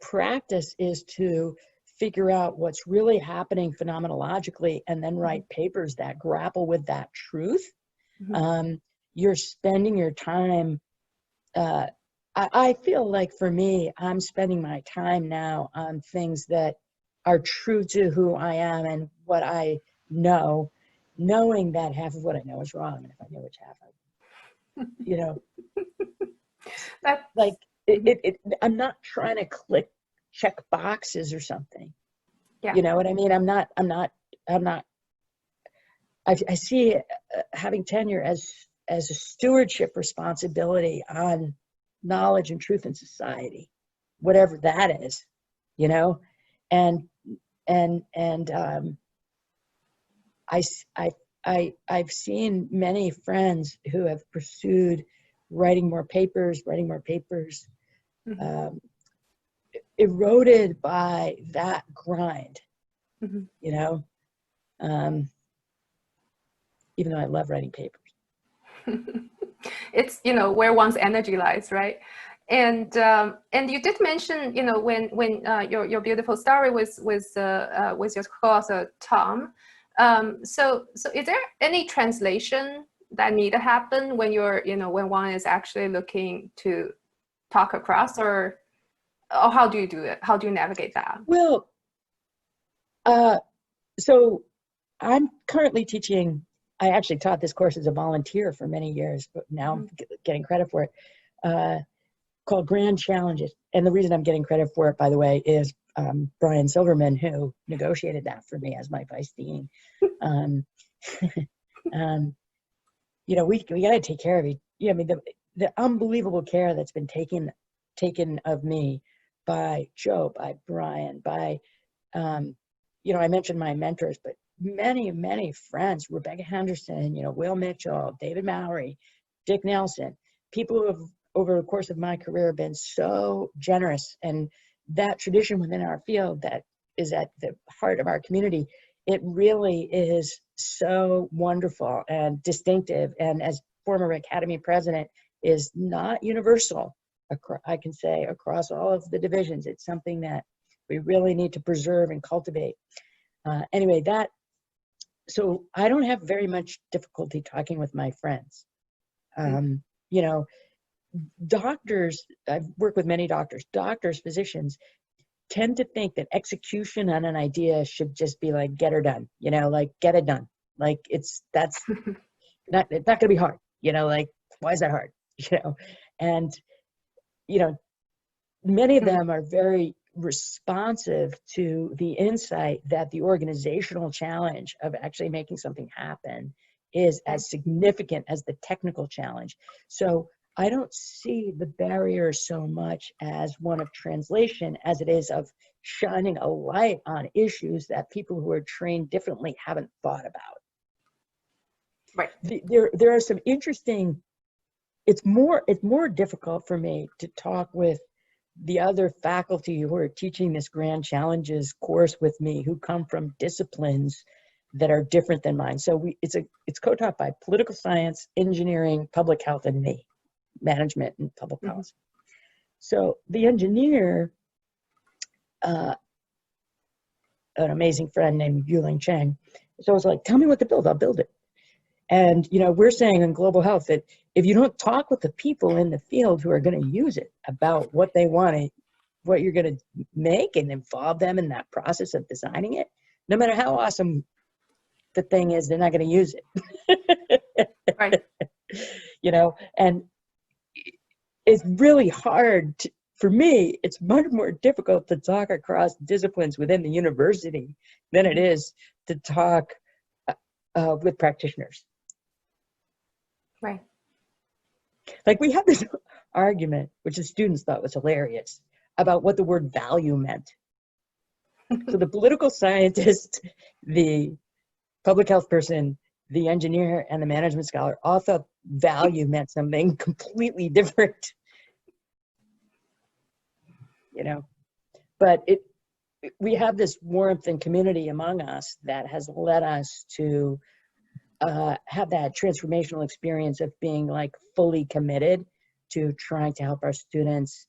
practice is to figure out what's really happening phenomenologically and then write papers that grapple with that truth, you're spending your time, I feel like for me, I'm spending my time now on things that are true to who I am and what I know, knowing that half of what I know is wrong. And if I knew which half, you know, like I'm not trying to check boxes or something. Yeah. You know what I mean? I see having tenure as a stewardship responsibility on knowledge and truth in society, whatever that is, you know, and I've seen many friends who have pursued writing more papers, eroded by that grind, you know, even though I love writing papers. It's, you know, where one's energy lies, right? And you did mention, you know, when your beautiful story was your co-author Tom. So is there any translation that need to happen when you're, you know, when one is actually looking to talk across, or how do you do it? How do you navigate that? Well, so I'm currently teaching. I actually taught this course as a volunteer for many years, but now I'm getting credit for it, called Grand Challenges. And the reason I'm getting credit for it, by the way, is Brian Silverman, who negotiated that for me as my vice dean. You know, we got to take care of it. Yeah, I mean, the unbelievable care that's been taken of me by Joe, by Brian, by, you know, I mentioned my mentors, but many friends, Rebecca Henderson, you know, Will Mitchell, David Mallory, Dick Nelson, people who have over the course of my career been so generous. And that tradition within our field that is at the heart of our community, it really is so wonderful and distinctive. And as former Academy president, is not universal, I can say, across all of the divisions. It's something that we really need to preserve and cultivate. Anyway, so I don't have very much difficulty talking with my friends. You know, doctors, I've worked with many doctors, physicians tend to think that execution on an idea should just be like, get her done, you know, like get it done. Like it's not gonna be hard, you know, like, why is that hard? You know, and, you know, many of them are very responsive to the insight that the organizational challenge of actually making something happen is as significant as the technical challenge. So I don't see the barrier so much as one of translation as it is of shining a light on issues that people who are trained differently haven't thought about. Right. There are some interesting, it's more difficult for me to talk with the other faculty who are teaching this Grand Challenges course with me, who come from disciplines that are different than mine. So it's co-taught by political science, engineering, public health, and me, management and public policy. So the engineer, an amazing friend named Yuling Cheng, so I was like, tell me what to build, I'll build it. And, you know, we're saying in global health that if you don't talk with the people in the field who are going to use it about what they want, what you're going to make, and involve them in that process of designing it, no matter how awesome the thing is, they're not going to use it. Right. You know, and it's really hard for me, it's much more difficult to talk across disciplines within the university than it is to talk with practitioners. Right. Like we have this argument, which the students thought was hilarious, about what the word value meant. So the political scientist, the public health person, the engineer, and the management scholar all thought value meant something completely different. You know, but we have this warmth and community among us that has led us to have that transformational experience of being like fully committed to trying to help our students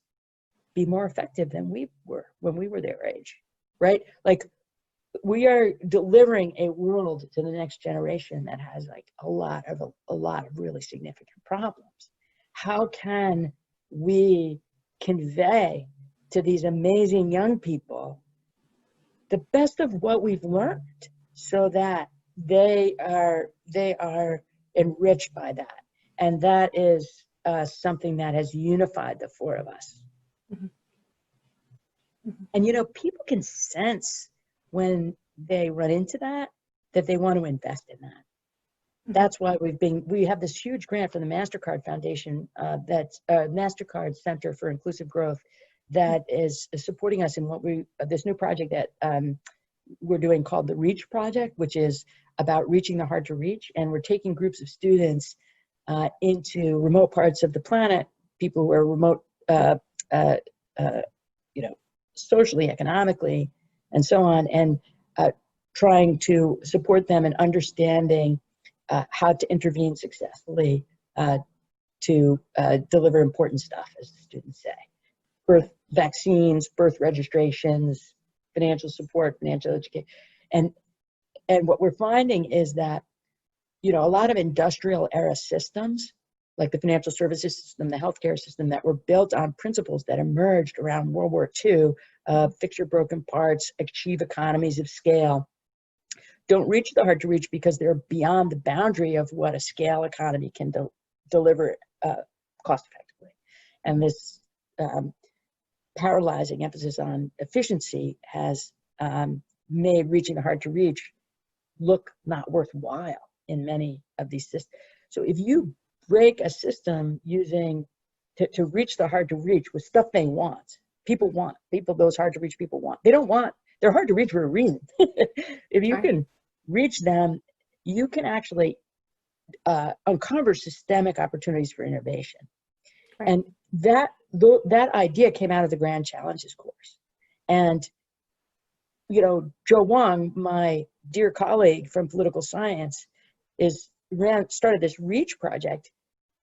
be more effective than we were when we were their age, right? Like we are delivering a world to the next generation that has like a lot of really significant problems. How can we convey to these amazing young people the best of what we've learned, so that they are enriched by that. And that is something that has unified the four of us. Mm-hmm. Mm-hmm. And you know, people can sense when they run into that they want to invest in that. Mm-hmm. That's why we have this huge grant from the MasterCard Foundation, that's MasterCard Center for Inclusive Growth, that is supporting us in this new project that we're doing called the Reach Project, which is about reaching the hard to reach. And we're taking groups of students into remote parts of the planet, people who are remote, you know, socially, economically, and so on, and trying to support them in understanding how to intervene successfully to deliver important stuff, as the students say. Birth vaccines, birth registrations, financial support, financial education. And what we're finding is that, you know, a lot of industrial era systems, like the financial services system, the healthcare system, that were built on principles that emerged around World War II, fix your broken parts, achieve economies of scale, don't reach the hard to reach because they're beyond the boundary of what a scale economy can deliver cost effectively. And this paralyzing emphasis on efficiency has made reaching the hard to reach look not worthwhile in many of these systems. So if you break a system using to reach the hard to reach with stuff they want, those hard to reach people want. They're hard to reach for a reason. If you can reach them, you can actually uncover systemic opportunities for innovation. Right. And that idea came out of the Grand Challenges course. And, you know, Joe Wong, my dear colleague from political science, started this REACH project,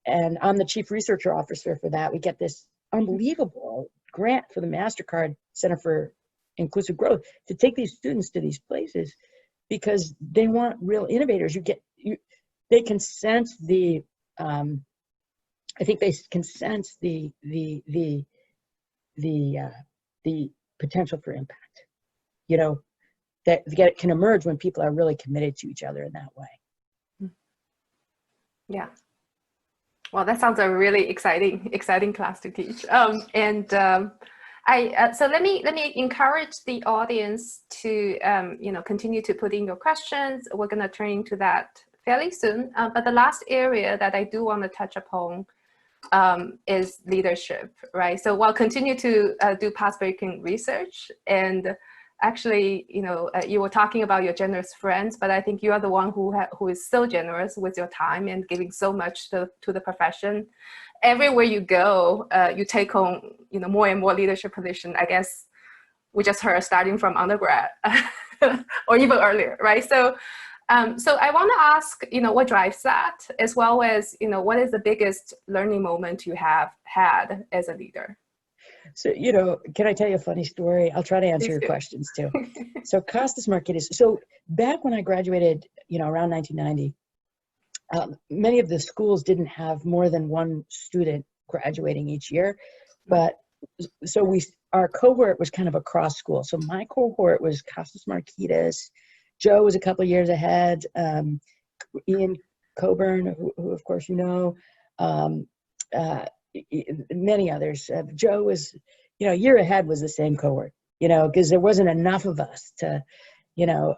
and I'm the chief researcher officer for that. We get this unbelievable grant for the MasterCard Center for Inclusive Growth to take these students to these places because they want real innovators. They can sense the I think they can sense the potential for impact, you know, that can emerge when people are really committed to each other in that way. Yeah. Well, that sounds a really exciting class to teach. So let me encourage the audience to you know, continue to put in your questions. We're going to turn into that fairly soon. But the last area that I do want to touch upon is leadership, right? So we'll continue to do path-breaking research. And actually, you know, you were talking about your generous friends, but I think you are the one who is so generous with your time and giving so much to the profession. Everywhere you go, you take on, you know, more and more leadership position. I guess we just heard starting from undergrad or even earlier, right? So I want to ask, you know, what drives that, as well as, you know, what is the biggest learning moment you have had as a leader? So, you know, can I tell you a funny story? I'll try to answer your questions too. So Costas Markides, so back when I graduated, you know, around 1990, many of the schools didn't have more than one student graduating each year. But so our cohort was kind of a cross school. So my cohort was Costas Markides. Joe was a couple of years ahead. Ian Coburn, who of course you know, many others. Joe was, you know, a year ahead was the same cohort, you know, because there wasn't enough of us to, you know,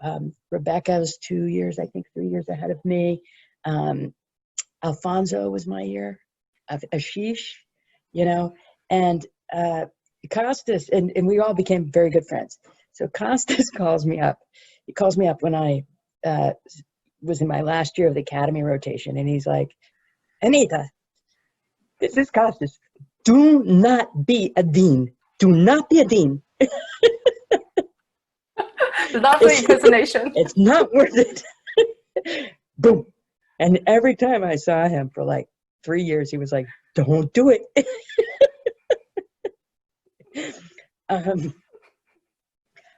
Rebecca's 2 years, I think 3 years ahead of me. Alfonso was my year, Ashish, you know, and Costas, and we all became very good friends. So Costas calls me up. He calls me up when I was in my last year of the academy rotation, and he's like, Anita, this is Costas. Do not be a dean. Do not be a dean. Lovely impersonation. It's not worth it. Boom. And every time I saw him for like 3 years, he was like, don't do it.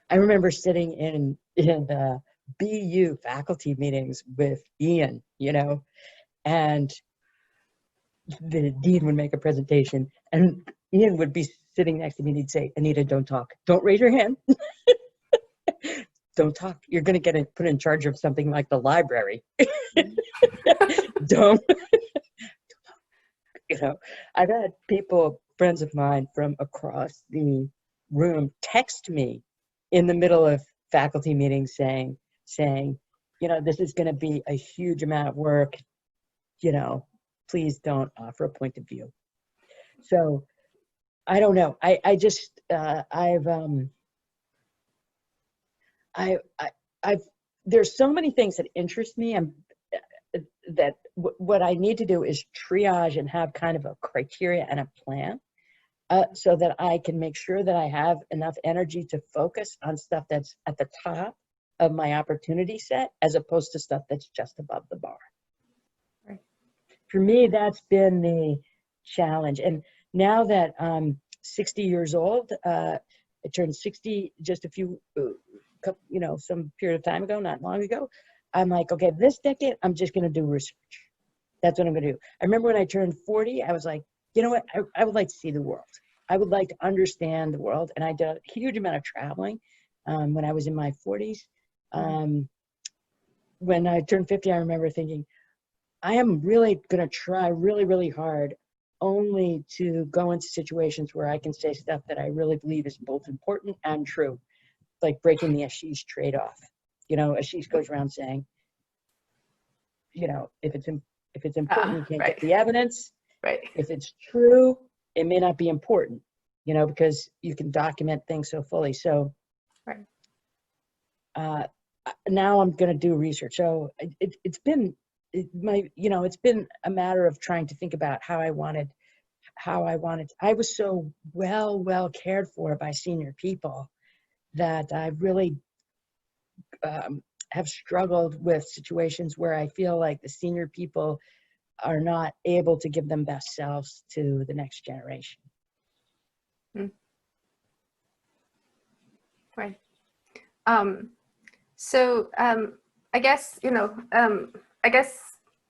I remember sitting in BU faculty meetings with Ian, you know, and the dean would make a presentation, and Ian would be sitting next to me, and he'd say, Anita, don't talk. Don't raise your hand. Don't talk. You're going to get put in charge of something like the library. Don't. You know, I've had people, friends of mine from across the room, text me in the middle of faculty meetings saying, you know, this is going to be a huge amount of work. You know, please don't offer a point of view. So I don't know. There's so many things that interest me, and that what I need to do is triage and have kind of a criteria and a plan, so that I can make sure that I have enough energy to focus on stuff that's at the top of my opportunity set, as opposed to stuff that's just above the bar. Right. For me, that's been the challenge. And now that I'm 60 years old, I turned 60 just a few, you know, some period of time ago, not long ago. I'm like, okay, this decade, I'm just going to do research. That's what I'm going to do. I remember when I turned 40, I was like, you know what? I would like to see the world. I would like to understand the world. And I did a huge amount of traveling when I was in my 40s. When I turned 50, I remember thinking, I am really going to try really, really hard only to go into situations where I can say stuff that I really believe is both important and true, like breaking the Ashish trade-off. You know, Ashish goes around saying, you know, if it's important, you can't right. get the evidence. Right. If it's true, it may not be important, you know, because you can document things so fully. So right. Now I'm going to do research. So it's been a matter of trying to think about how I wanted. I was so well cared for by senior people that I really have struggled with situations where I feel like the senior people are not able to give them best selves to the next generation. Right. So I guess, you know, I guess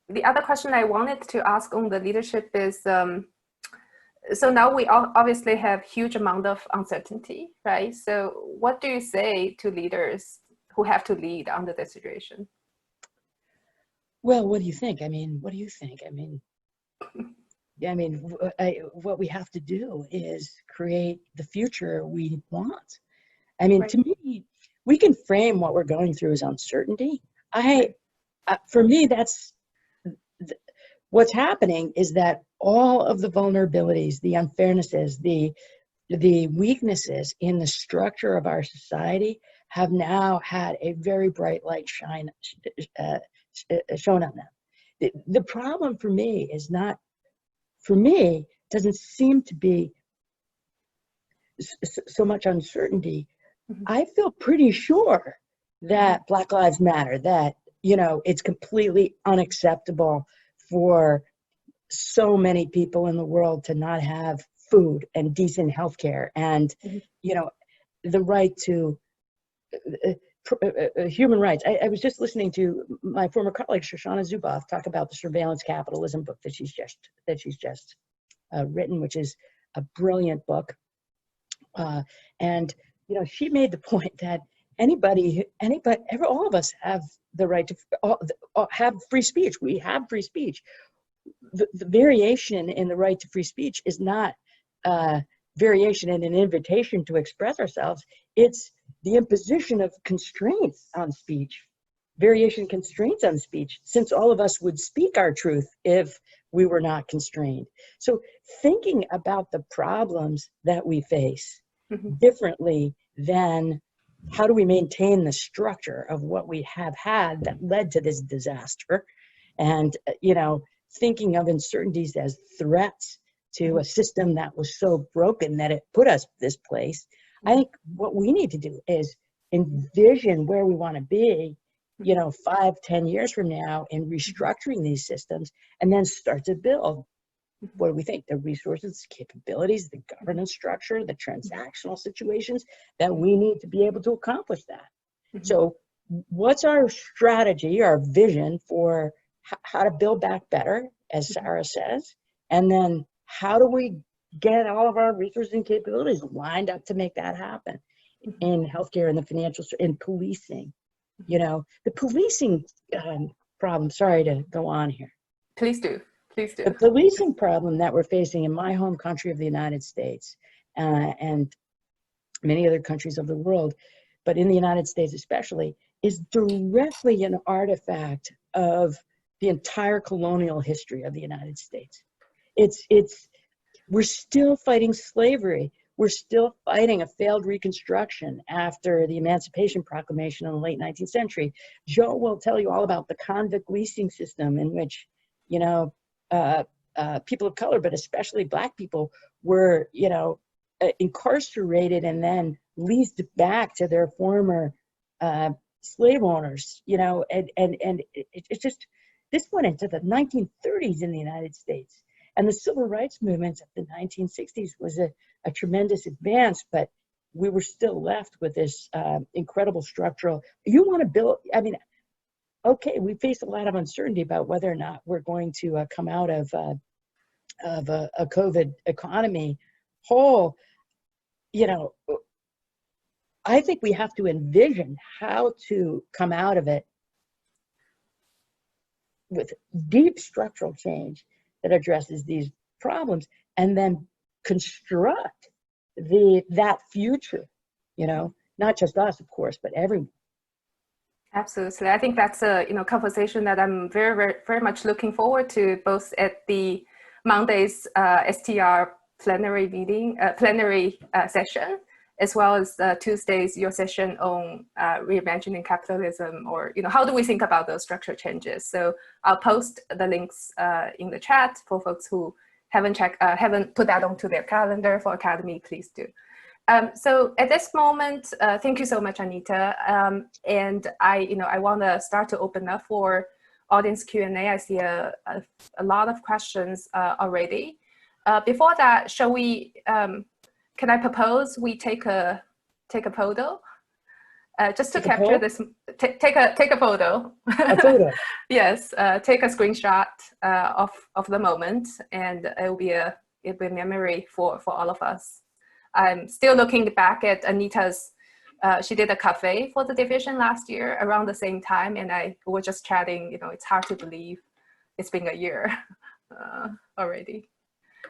the other question I wanted to ask on the leadership is, so now we obviously have huge amount of uncertainty, right? So what do you say to leaders who have to lead under this situation? Well, what do you think? I mean, what do you think? What we have to do is create the future we want. I mean, right. To me, we can frame what we're going through as uncertainty. For me, that's what's happening is that all of the vulnerabilities, the unfairnesses, the weaknesses in the structure of our society have now had a very bright light shown on them. The problem for me is not, doesn't seem to be so much uncertainty. Mm-hmm. I feel pretty sure that Black Lives Matter, that, you know, it's completely unacceptable for so many people in the world to not have food and decent health care and, mm-hmm. you know, the right to human rights. I was just listening to my former colleague Shoshana Zuboff talk about the surveillance capitalism book that she's just written, which is a brilliant book. And you know, she made the point that all of us have the right to have free speech. We have free speech. The variation in the right to free speech is not variation in an invitation to express ourselves. It's the imposition of constraints on speech, variation constraints on speech, since all of us would speak our truth if we were not constrained. So thinking about the problems that we face mm-hmm. differently than how do we maintain the structure of what we have had that led to this disaster, and, you know, thinking of uncertainties as threats to a system that was so broken that it put us this place. I think what we need to do is envision where we want to be, you know, 5-10 years from now in restructuring these systems, and then start to build. What do we think? The resources, capabilities, the governance structure, the transactional situations that we need to be able to accomplish that. Mm-hmm. So what's our strategy, our vision for how to build back better, as Sarah says, And then how do we get all of our resources and capabilities lined up to make that happen in healthcare, in the financial, in policing? You know, the policing problem, sorry to go on here. Please do, please do. The policing problem that we're facing in my home country of the United States and many other countries of the world, but in the United States especially, is directly an artifact of the entire colonial history of the United States. We're still fighting slavery. We're still fighting a failed Reconstruction after the Emancipation Proclamation in the late 19th century. Joe will tell you all about the convict leasing system in which, you know, people of color, but especially Black people, were, you know, incarcerated and then leased back to their former slave owners, you know, and it's just, this went into the 1930s in the United States. And the civil rights movements of the 1960s was a tremendous advance, but we were still left with this incredible structural, you want to build, I mean, okay, we face a lot of uncertainty about whether or not we're going to come out of a COVID economy whole. You know, I think we have to envision how to come out of it with deep structural change that addresses these problems, and then construct that future, you know, not just us, of course, but everyone. Absolutely. I think that's a conversation that I'm very, very, very much looking forward to, both at the Monday's STR plenary meeting, session, as well as Tuesday's your session on reimagining capitalism, or how do we think about those structural changes. So I'll post the links in the chat for folks who haven't put that onto their calendar for Academy. Please do. So at this moment, thank you so much, Anita. And I want to start to open up for audience Q&A. I see a lot of questions already. Before that, shall we? Can I propose we take a photo, just to capture this? Take a photo. A photo. Yes, take a screenshot of the moment, and it'll be a memory for all of us. I'm still looking back at Anita's. She did a cafe for the division last year around the same time, and we were just chatting. It's hard to believe it's been a year already.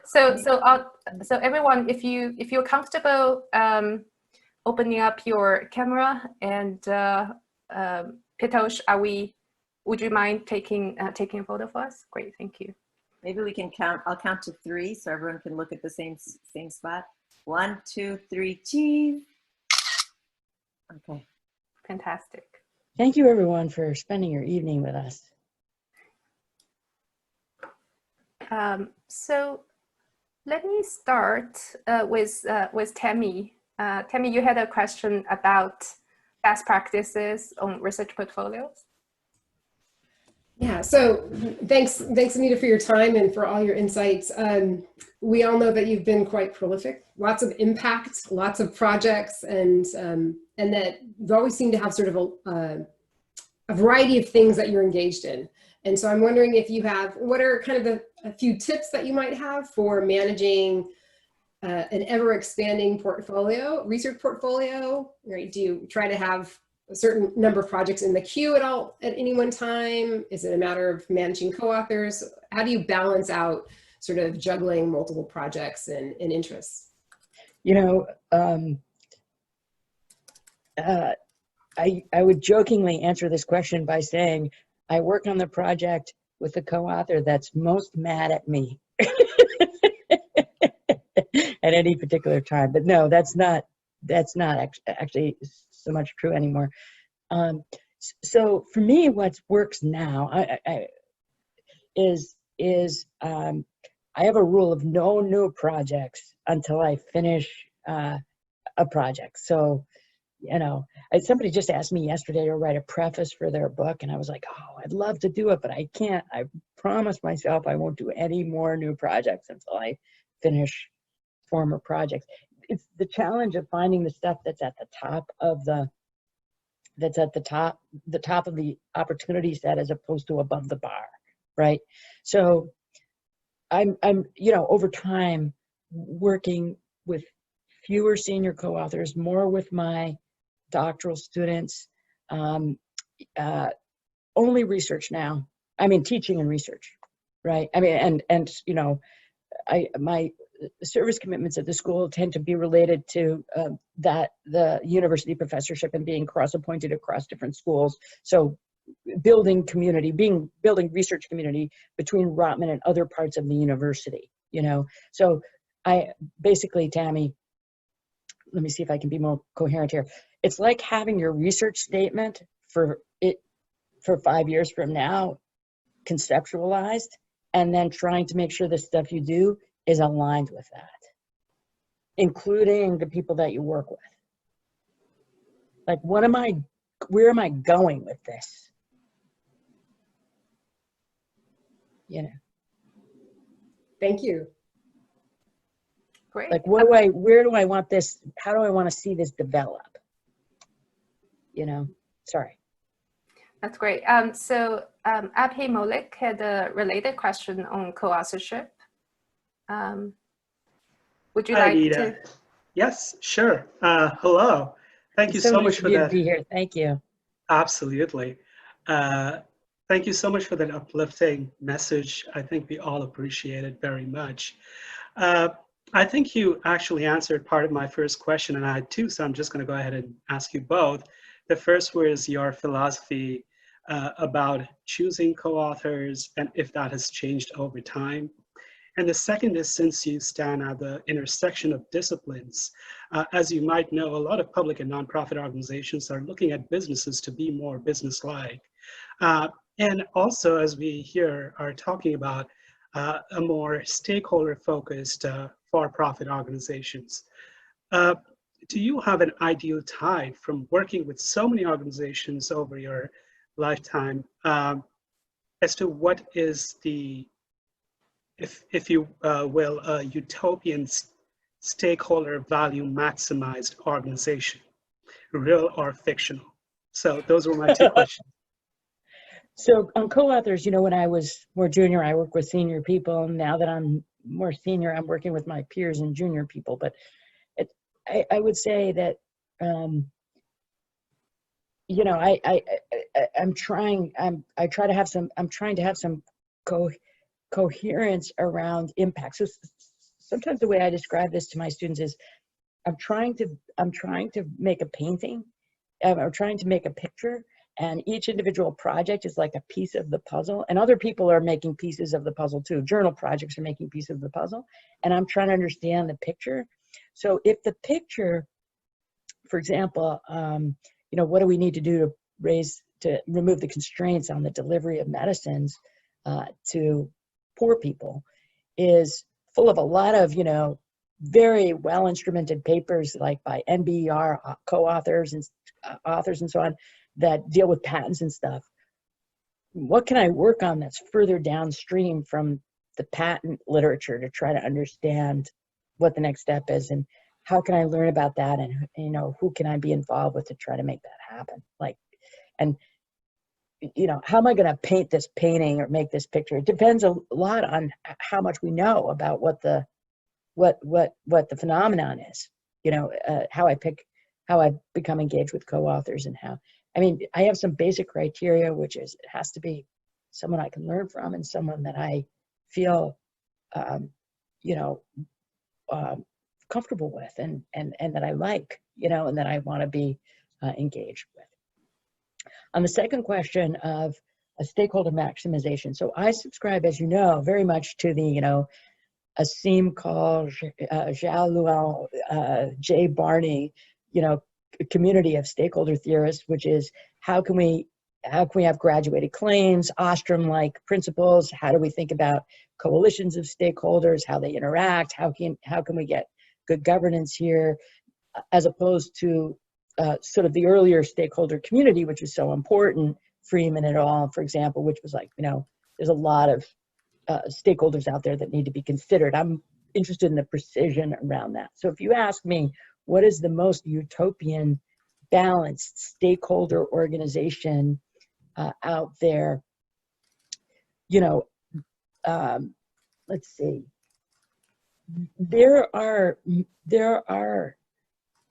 So everyone, if you're comfortable opening up your camera, and Pitosh, would you mind taking a photo for us? Great, thank you. Maybe we can count. I'll count to 3 so everyone can look at the same spot. 1, 2, 3, cheese. Okay. Fantastic. Thank you, everyone, for spending your evening with us. So let me start with Tammy. Tammy, you had a question about best practices on research portfolios. Yeah, so thanks Anita for your time and for all your insights. We all know that you've been quite prolific, lots of impact, lots of projects, and that you always seem to have sort of a variety of things that you're engaged in. And so I'm wondering if you have, what are kind of a few tips that you might have for managing an ever-expanding portfolio, research portfolio, right? Do you try to have a certain number of projects in the queue at any one time? Is it a matter of managing co-authors? How do you balance out sort of juggling multiple projects and interests? I would jokingly answer this question by saying, I work on the project with the co-author that's most mad at me at any particular time. But no, that's not actually so much true anymore. So for me, what works now is I have a rule of no new projects until I finish a project. So, somebody just asked me yesterday to write a preface for their book, and I was like, oh, I'd love to do it, but I can't. I promised myself I won't do any more new projects until I finish former projects. It's the challenge of finding the stuff that's at the top of the top of the opportunity set as opposed to above the bar, right? So I'm, over time working with fewer senior co-authors, more with my doctoral students, only research now. I mean, teaching and research, right? I mean, and my service commitments at the school tend to be related to the university professorship and being cross-appointed across different schools. So building community, building research community between Rotman and other parts of the university, So I basically, Tammy, let me see if I can be more coherent here. It's like having your research statement for 5 years from now conceptualized, and then trying to make sure the stuff you do is aligned with that, including the people that you work with. Like, where am I going with this? Thank you. Great. Like, where do I want this? How do I want to see this develop? Sorry. That's great. So Abhi Molik had a related question on co-authorship. Would you Hi, like Anita. to? Yes, sure. Hello. Thank you so nice much for of you that. to be here. Thank you. Absolutely. Thank you so much for that uplifting message. I think we all appreciate it very much. I think you actually answered part of my first question, and I had two, so I'm just going to go ahead and ask you both. The first was your philosophy about choosing co-authors and if that has changed over time. And the second is, since you stand at the intersection of disciplines, as you might know, a lot of public and nonprofit organizations are looking at businesses to be more business-like. And also, as we here are talking about a more stakeholder-focused for-profit organizations. Do you have an ideal type from working with so many organizations over your lifetime as to what is the, if you will, a utopian stakeholder value maximized organization, real or fictional? So those were my two questions. So on co-authors, when I was more junior, I worked with senior people. Now that I'm more senior, I'm working with my peers and junior people. But I would say that, I'm trying to have some coherence around impact. So sometimes the way I describe this to my students is I'm trying to make a painting. I'm trying to make a picture, and each individual project is like a piece of the puzzle, and other people are making pieces of the puzzle too. Journal projects are making pieces of the puzzle, and I'm trying to understand the picture. So if the picture, for example, what do we need to do to remove the constraints on the delivery of medicines to poor people, is full of a lot of, very well instrumented papers, like by NBER co-authors and authors and so on, that deal with patents and stuff. What can I work on that's further downstream from the patent literature to try to understand what the next step is, and how can I learn about that, and who can I be involved with to try to make that happen? How am I going to paint this painting or make this picture? It depends a lot on how much we know about what the phenomenon is. How I become engaged with co-authors, and how. I mean, I have some basic criteria, which is it has to be someone I can learn from and someone that I feel, comfortable with and that I like, and that I want to be engaged with. On the second question of a stakeholder maximization. So I subscribe, as you know, very much to the, Asim called Zhao Luo, Jay Barney, community of stakeholder theorists, which is how can we have graduated claims, Ostrom-like principles? How do we think about coalitions of stakeholders, how they interact? How can we get good governance here, as opposed to sort of the earlier stakeholder community, which is so important, Freeman et al., for example, which was like, there's a lot of stakeholders out there that need to be considered. I'm interested in the precision around that. So if you ask me, what is the most utopian balanced stakeholder organization out there, let's see. There are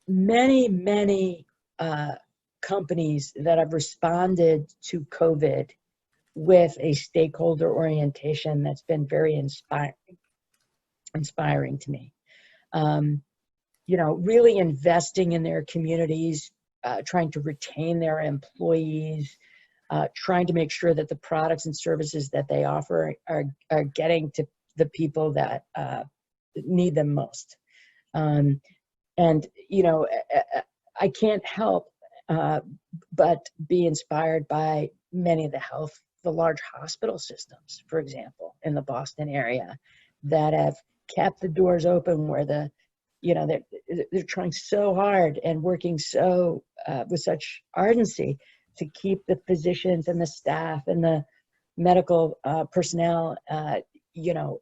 many companies that have responded to COVID with a stakeholder orientation that's been very inspiring to me. You know, really investing in their communities, trying to retain their employees, trying to make sure that the products and services that they offer are getting to the people that need them most. And, you know, I can't help but be inspired by many of the large hospital systems, for example, in the Boston area that have kept the doors open, where you know, they're trying so hard and working so with such ardency to keep the physicians and the staff and the medical personnel, you know,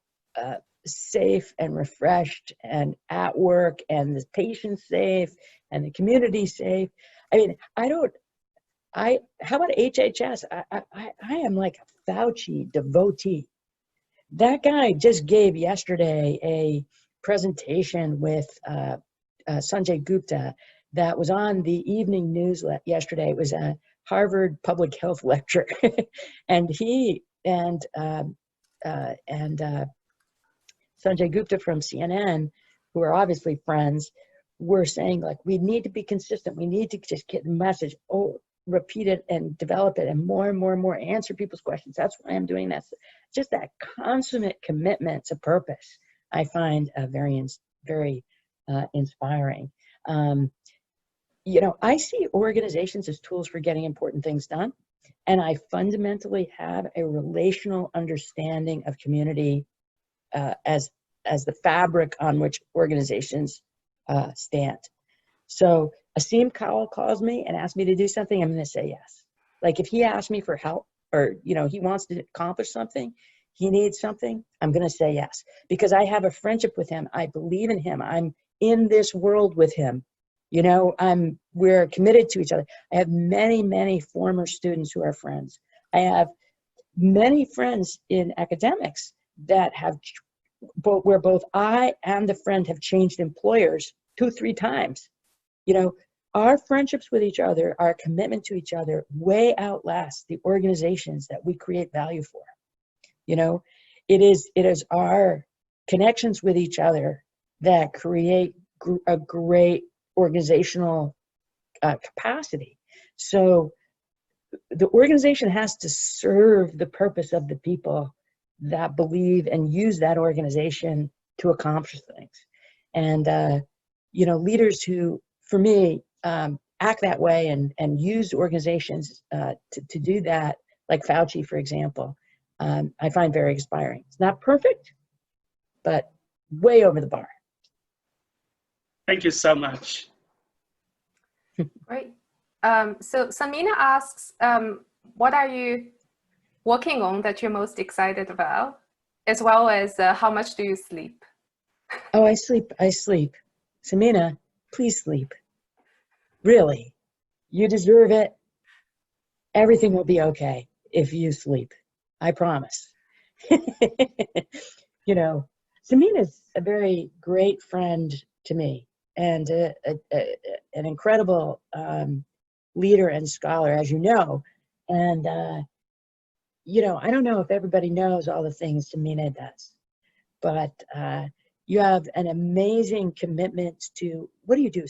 safe and refreshed and at work, and the patients safe and the community safe. I mean, how about HHS? I am like a Fauci devotee. That guy just gave yesterday a presentation with Sanjay Gupta that was on the evening news yesterday. It was a Harvard public health lecture. And he and Sanjay Gupta from CNN, who are obviously friends, were saying, like, we need to be consistent. We need to just get the message, repeat it and develop it, and more answer people's questions. That's why I'm doing that. Just that consummate commitment to purpose, I find very inspiring. You know, I see organizations as tools for getting important things done, and I fundamentally have a relational understanding of community as the fabric on which organizations stand. So Asim Cowell calls me and asks me to do something, I'm going to say yes. Like, if he asks me for help, or, you know, he wants to accomplish something, he needs something, I'm going to say yes, because I have a friendship with him. I believe in him. I'm in this world with him. You know, we're committed to each other. I have many former students who are friends. I have many friends in academics that have where both I and the friend have changed employers 2-3 times. You know, our friendships with each other, our commitment to each other way outlasts the organizations that we create value for. You know, it is our connections with each other that create a great organizational capacity. So the organization has to serve the purpose of the people that believe and use that organization to accomplish things. And, you know, leaders who, for me, act that way and use organizations to do that, like Fauci, for example, I find very inspiring. It's not perfect, but way over the bar. Thank you so much. Great. So Samina asks, what are you working on that you're most excited about, as well as how much do you sleep? Oh, I sleep. Samina, please sleep. Really, you deserve it. Everything will be okay if you sleep. I promise. You know, Samina's a very great friend to me, and an incredible leader and scholar, as you know. And, you know, I don't know if everybody knows all the things Samina does, but you have an amazing commitment to, what do you do?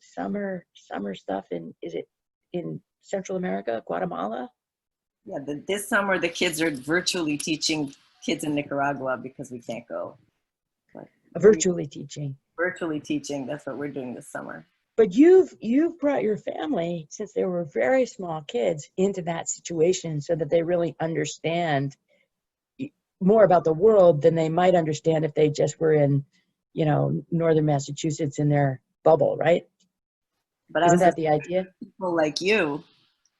Summer stuff is it in Central America, Guatemala? Yeah, this summer the kids are virtually teaching kids in Nicaragua because we can't go. But virtually teaching. Virtually teaching, that's what we're doing this summer. But you've brought your family, since they were very small kids, into that situation so that they really understand more about the world than they might understand if they just were in, you know, northern Massachusetts in their bubble, right? But Isn't that the idea? People like you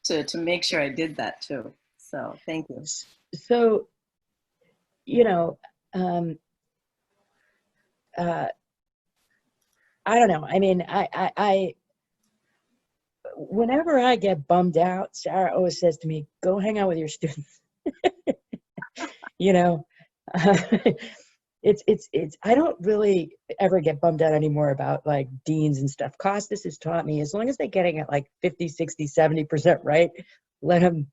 to make sure I did that too. So thank you. So, you know, I don't know. I mean, I whenever I get bummed out, Sarah always says to me, go hang out with your students. You know, I don't really ever get bummed out anymore about like deans and stuff. Costas has taught me, as long as they're getting it like 50, 60, 70% right, let them,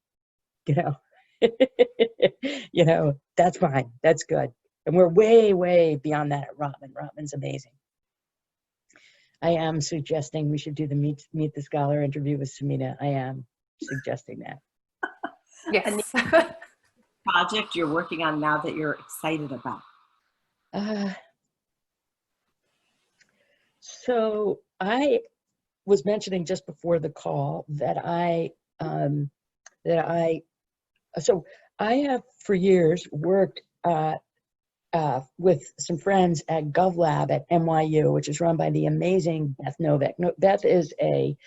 you know, you know, that's fine. That's good. And we're way, way beyond that at Rotman. Rotman's amazing. I am suggesting we should do the Meet the Scholar interview with Samina. I am suggesting that. Yes. Project you're working on now that you're excited about? So I was mentioning just before the call that I have for years worked with some friends at GovLab at NYU, which is run by the amazing Beth Novick. Beth is a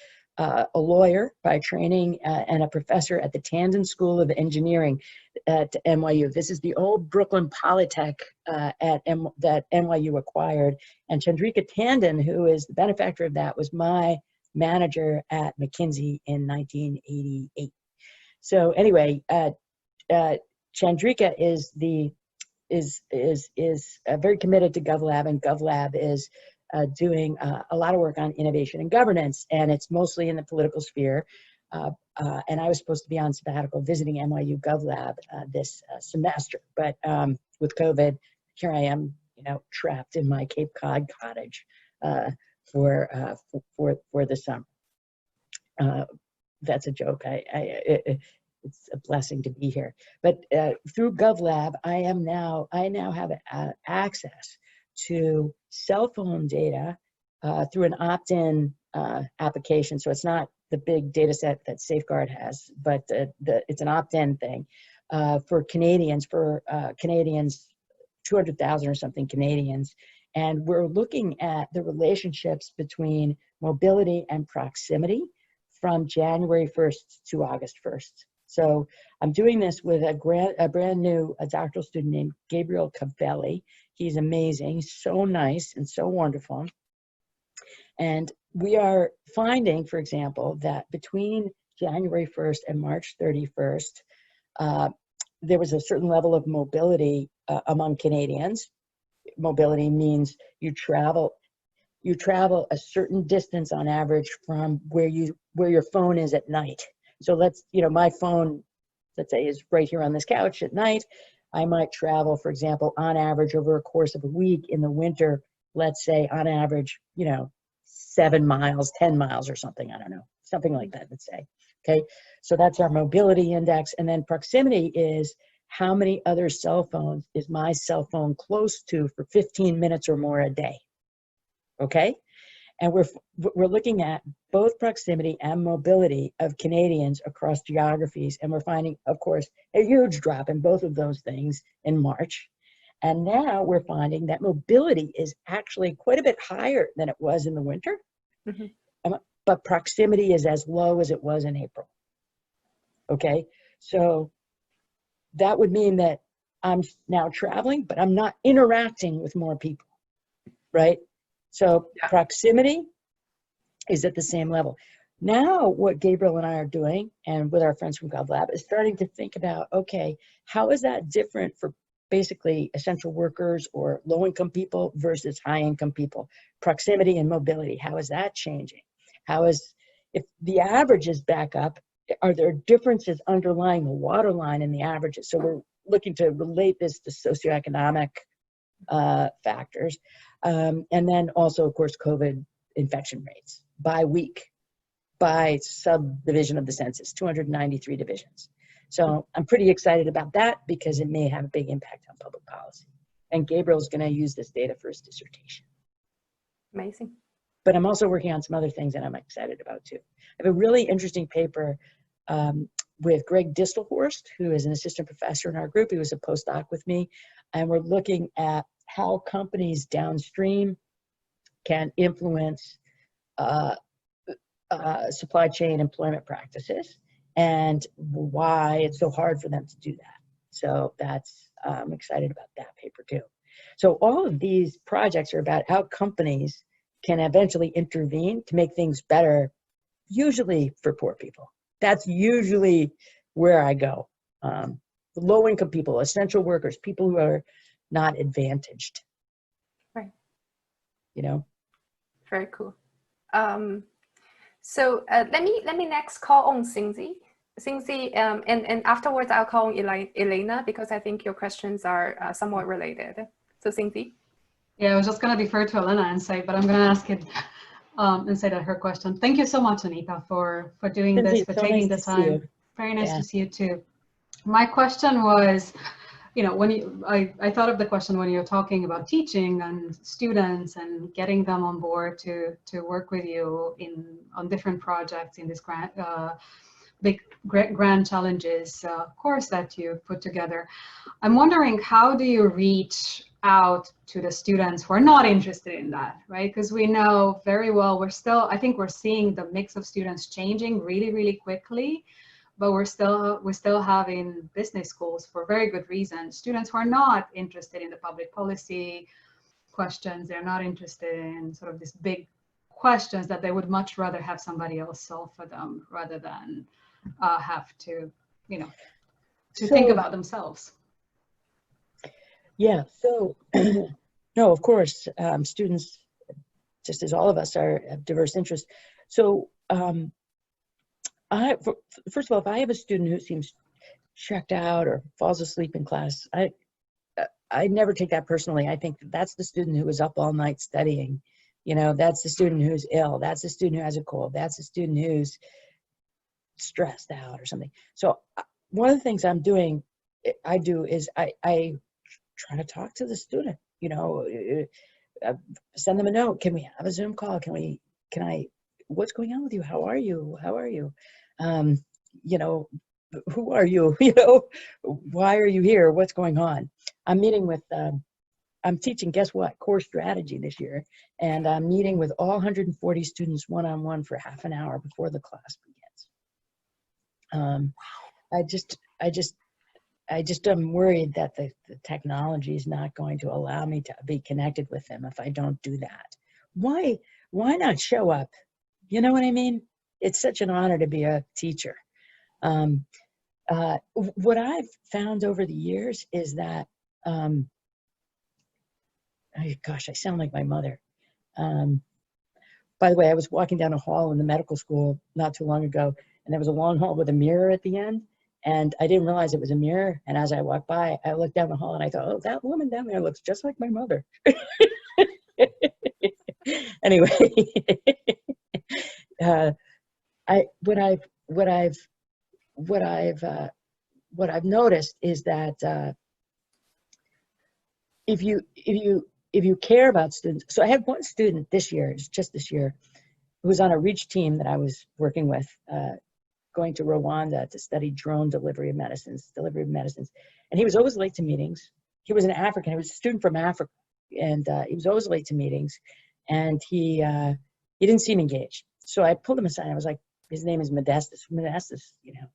lawyer by training and a professor at the Tandon School of Engineering at NYU. This is the old Brooklyn Polytech that NYU acquired. And Chandrika Tandon, who is the benefactor of that, was my manager at McKinsey in 1988. So anyway, Chandrika is very committed to GovLab, and GovLab is doing a lot of work on innovation and governance, and it's mostly in the political sphere. And I was supposed to be on sabbatical visiting NYU GovLab this semester, but with COVID, here I am, you know, trapped in my Cape Cod cottage for the summer. That's a joke. It's a blessing to be here. But through GovLab, I now have access to cell phone data through an opt-in application. So it's not the big data set that Safeguard has, but it's an opt-in thing for Canadians, 200,000 or something Canadians. And we're looking at the relationships between mobility and proximity from January 1st to August 1st. So I'm doing this with a brand new doctoral student named Gabriel Cavelli. He's amazing, so nice and so wonderful. And we are finding, for example, that between January 1st and March 31st, there was a certain level of mobility among Canadians. Mobility means you travel a certain distance on average from where your phone is at night. So my phone, let's say, is right here on this couch at night. I might travel, for example, on average over a course of a week in the winter, let's say on average, 7 miles, 10 miles or something, I don't know, something like that, let's say, okay? So that's our mobility index. And then proximity is how many other cell phones is my cell phone close to for 15 minutes or more a day, okay? And we're looking at both proximity and mobility of Canadians across geographies. And we're finding, of course, a huge drop in both of those things in March. And now we're finding that mobility is actually quite a bit higher than it was in the winter. Mm-hmm. But proximity is as low as it was in April. Okay, so that would mean that I'm now traveling, but I'm not interacting with more people, right? So yeah. Proximity is at the same level. Now what Gabriel and I are doing, and with our friends from GovLab, is starting to think about, okay, how is that different for basically essential workers or low-income people versus high-income people? Proximity and mobility, how is that changing? If the average is back up, are there differences underlying the waterline in the averages? So we're looking to relate this to socioeconomic factors. And then also, of course, COVID infection rates by week, by subdivision of the census, 293 divisions. So I'm pretty excited about that because it may have a big impact on public policy. And Gabriel's going to use this data for his dissertation. Amazing. But I'm also working on some other things that I'm excited about too. I have a really interesting paper with Greg Distelhorst, who is an assistant professor in our group. He was a postdoc with me. And we're looking at how companies downstream can influence supply chain employment practices and why it's so hard for them to do that. So that's, I'm excited about that paper too. So all of these projects are about how companies can eventually intervene to make things better, usually for poor people. That's usually where I go. low-income people, essential workers, people who are not advantaged. Right. You know? Very cool. So let me next call on Xingzi. Xingzi, and afterwards I'll call on Elena, because I think your questions are somewhat related. So Xingzi. Yeah, I was just going to defer to Elena and say, but I'm going to ask it and say that her question. Thank you so much, Anita, for doing this, for taking the time. Very nice to see you too. My question was, you know, when I thought of the question when you were talking about teaching and students and getting them on board to work with you on different projects in this big grand challenges course that you put together. I'm wondering, how do you reach out to the students who are not interested in that, right? Because we know very well, I think we're seeing the mix of students changing really, really quickly, but we're still having business schools for very good reason. Students who are not interested in the public policy questions, they're not interested in sort of these big questions that they would much rather have somebody else solve for them rather than have to, you know, think about themselves. Yeah, so, no, of course, students, just as all of us, have diverse interests. So, first of all, if I have a student who seems checked out or falls asleep in class, I never take that personally. I think that's the student who was up all night studying. You know, that's the student who's ill. That's the student who has a cold. That's the student who's stressed out or something. So one of the things I do is I try to talk to the student, you know, send them a note. Can we have a Zoom call? What's going on with you? How are you? You know, who are you? You know, why are you here? What's going on? I'm meeting with, I'm teaching, guess what, core strategy this year. And I'm meeting with all 140 students one-on-one for half an hour before the class begins. I just am worried that the technology is not going to allow me to be connected with them if I don't do that. Why not show up? You know what I mean? It's such an honor to be a teacher. What I've found over the years is that, gosh, I sound like my mother. By the way, I was walking down a hall in the medical school not too long ago, and there was a long hall with a mirror at the end. And I didn't realize it was a mirror. And as I walked by, I looked down the hall and I thought, oh, that woman down there looks just like my mother. Anyway, what I've noticed is that if you care about students, so I had one student this year, just this year, who was on a REACH team that I was working with, going to Rwanda to study drone delivery of medicines. And he was always late to meetings. He was an African, he was a student from Africa. And he was always late to meetings. And he didn't seem engaged. So I pulled him aside. I was like, his name is Modestus. Modestus, you know,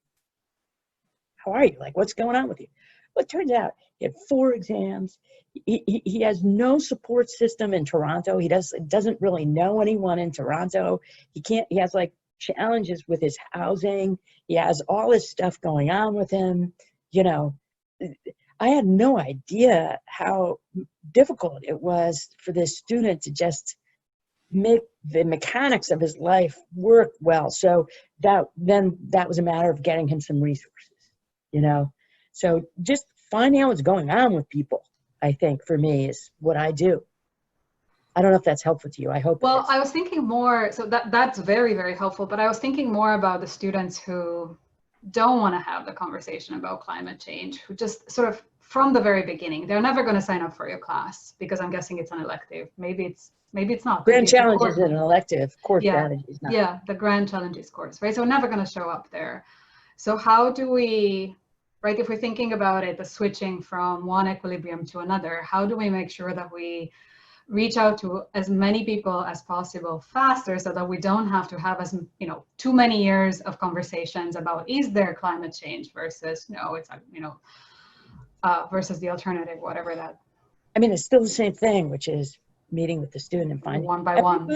how are you? Like, what's going on with you? Well, it turns out he had 4 exams. He has no support system in Toronto. He doesn't really know anyone in Toronto. He has like challenges with his housing. He has all this stuff going on with him. You know, I had no idea how difficult it was for this student to just make the mechanics of his life work well. So that was a matter of getting him some resources, you know. So just finding out what's going on with people, I think, for me, is what I do. I don't know if that's helpful to you. I hope. Well, I was thinking more, so that's very, very helpful, but I was thinking more about the students who don't want to have the conversation about climate change, who just sort of from the very beginning, they're never going to sign up for your class because I'm guessing it's an elective. Maybe it's not. Grand Challenge is an elective, core strategy is not. Yeah, the Grand Challenges course, right? So we're never going to show up there. So how do we, right, if we're thinking about it, the switching from one equilibrium to another, how do we make sure that we reach out to as many people as possible faster so that we don't have to have too many years of conversations about is there climate change versus no, it's versus the alternative, whatever that. I mean, it's still the same thing, which is meeting with the student and finding one by one.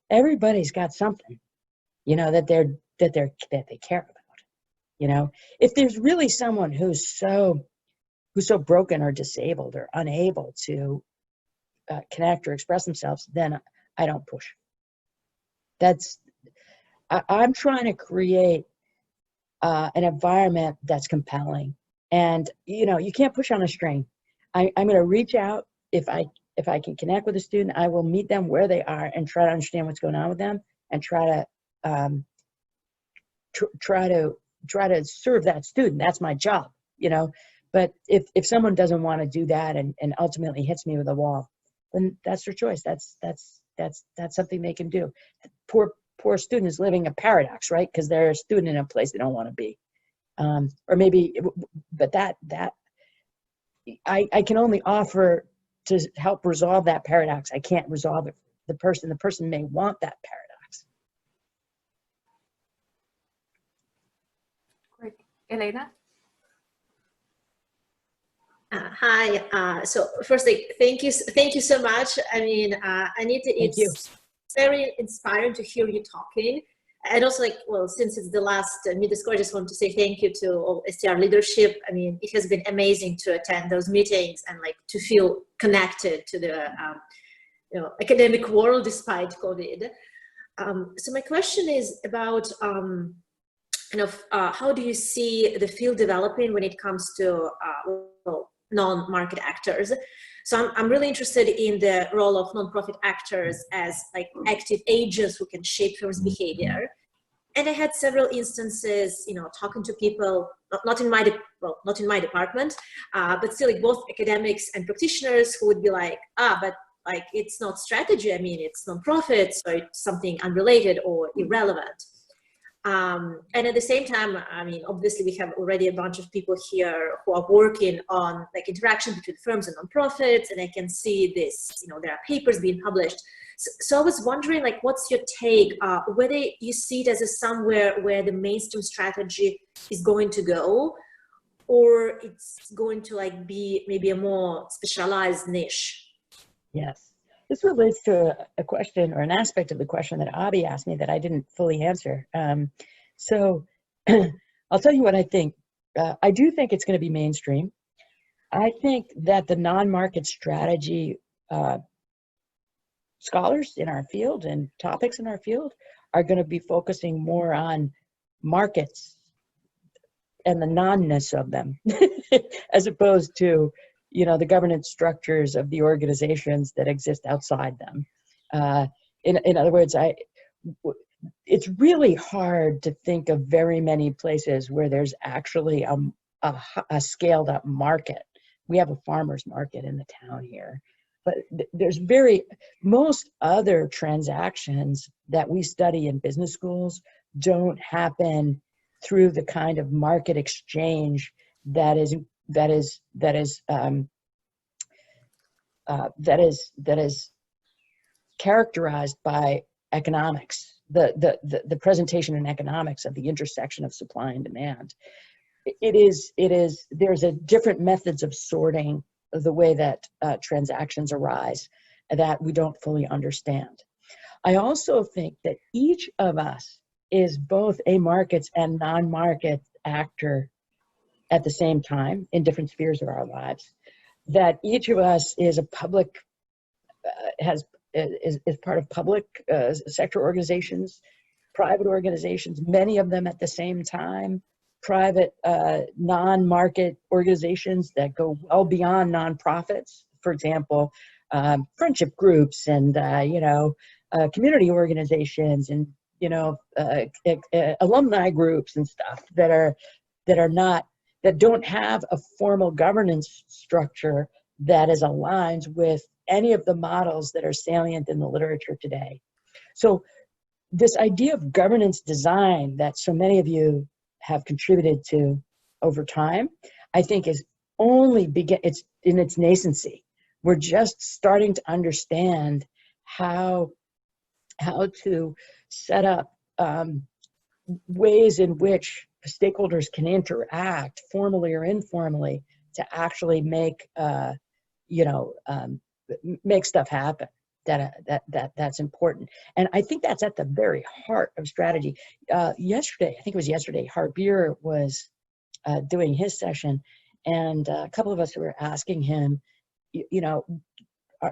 Everybody's got something, you know, that they care about. You know, if there's really someone who's so broken or disabled or unable to connect or express themselves, then I don't push. I'm trying to create an environment that's compelling, and you know, you can't push on a string. I'm going to reach out. If I can connect with a student, I will meet them where they are and try to understand what's going on with them, and try to serve that student. That's my job, you know. But if someone doesn't want to do that and ultimately hits me with a wall, then that's their choice. That's something they can do. Poor student is living a paradox, right? Because they're a student in a place they don't want to be, or maybe. But I can only offer to help resolve that paradox. I can't resolve it. The person may want that paradox. Great. Elena? Hi. So firstly, thank you so much. I mean, Anita, it's very inspiring to hear you talking. And also, like, well, since it's the last Meet the Scholar, I just want to say thank you to all STR leadership. I mean, it has been amazing to attend those meetings and like to feel connected to the you know, academic world despite COVID. So my question is about kind of how do you see the field developing when it comes to well, non-market actors? So I'm really interested in the role of nonprofit actors as like active agents who can shape firms' behavior. And I had several instances, you know, talking to people, not in my department, but still like both academics and practitioners who would be like, but like it's not strategy. I mean, it's nonprofit, so it's something unrelated or irrelevant. And at the same time, I mean, obviously we have already a bunch of people here who are working on like interaction between firms and nonprofits, and I can see this, you know, there are papers being published. So I was wondering, like, what's your take, whether you see it as a somewhere where the mainstream strategy is going to go, or it's going to like be maybe a more specialized niche? Yes. This relates to a question or an aspect of the question that Abhi asked me that I didn't fully answer. So I'll tell you what I think. I do think it's going to be mainstream. I think that the non-market strategy scholars in our field and topics in our field are going to be focusing more on markets and the non-ness of them, as opposed to, you know, the governance structures of the organizations that exist outside them. In other words, it's really hard to think of very many places where there's actually a scaled up market. We have a farmer's market in the town here, but there's most other transactions that we study in business schools don't happen through the kind of market exchange that is characterized by economics, the presentation in economics of the intersection of supply and demand. There's a different methods of sorting the way that transactions arise that we don't fully understand. I also think that each of us is both a markets and non-market actor at the same time in different spheres of our lives. That each of us is a public, is part of public sector organizations, private organizations, many of them at the same time, private non-market organizations that go well beyond nonprofits. For example, friendship groups and community organizations and alumni groups and stuff that don't have a formal governance structure that is aligned with any of the models that are salient in the literature today. So this idea of governance design that so many of you have contributed to over time, I think is it's in its nascency. We're just starting to understand how to set up ways in which stakeholders can interact formally or informally to actually make make stuff happen. that's important. And I think that's at the very heart of strategy. Yesterday, I think it was yesterday, Harbir was doing his session, and a couple of us were asking him, you know,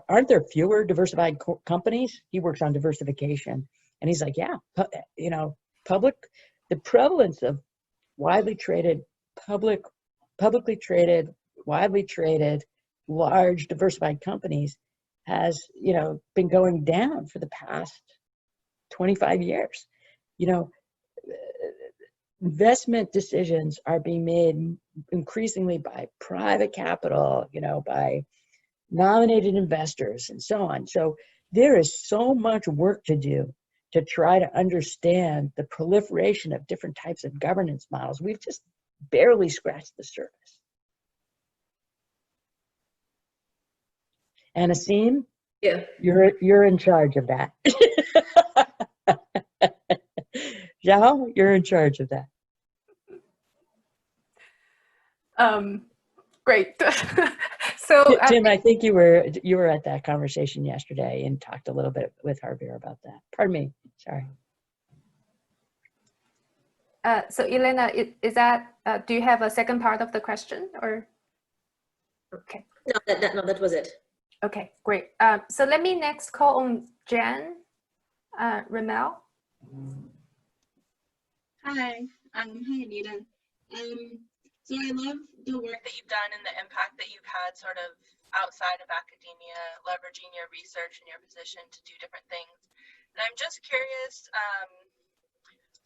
aren't there fewer diversified companies? He works on diversification. And he's like, yeah, you know, the prevalence of widely traded, publicly traded, widely traded, large diversified companies has, you know, been going down for the past 25 years. You know, investment decisions are being made increasingly by private capital, you know, by nominated investors and so on. So there is so much work to do to try to understand the proliferation of different types of governance models. We've just barely scratched the surface. And Asim, Yeah. you're in charge of that. Zhao, you're in charge of that. Great. So Tim, I think you were at that conversation yesterday and talked a little bit with Harbir about that. Pardon me. Sorry. So Elena, is that, do you have a second part of the question or? Okay. No, that was it. Okay, great. So let me next call on Jen Ramel. Hi, hi Anita. So I love the work that you've done and the impact that you've had sort of outside of academia, leveraging your research and your position to do different things. And I'm just curious,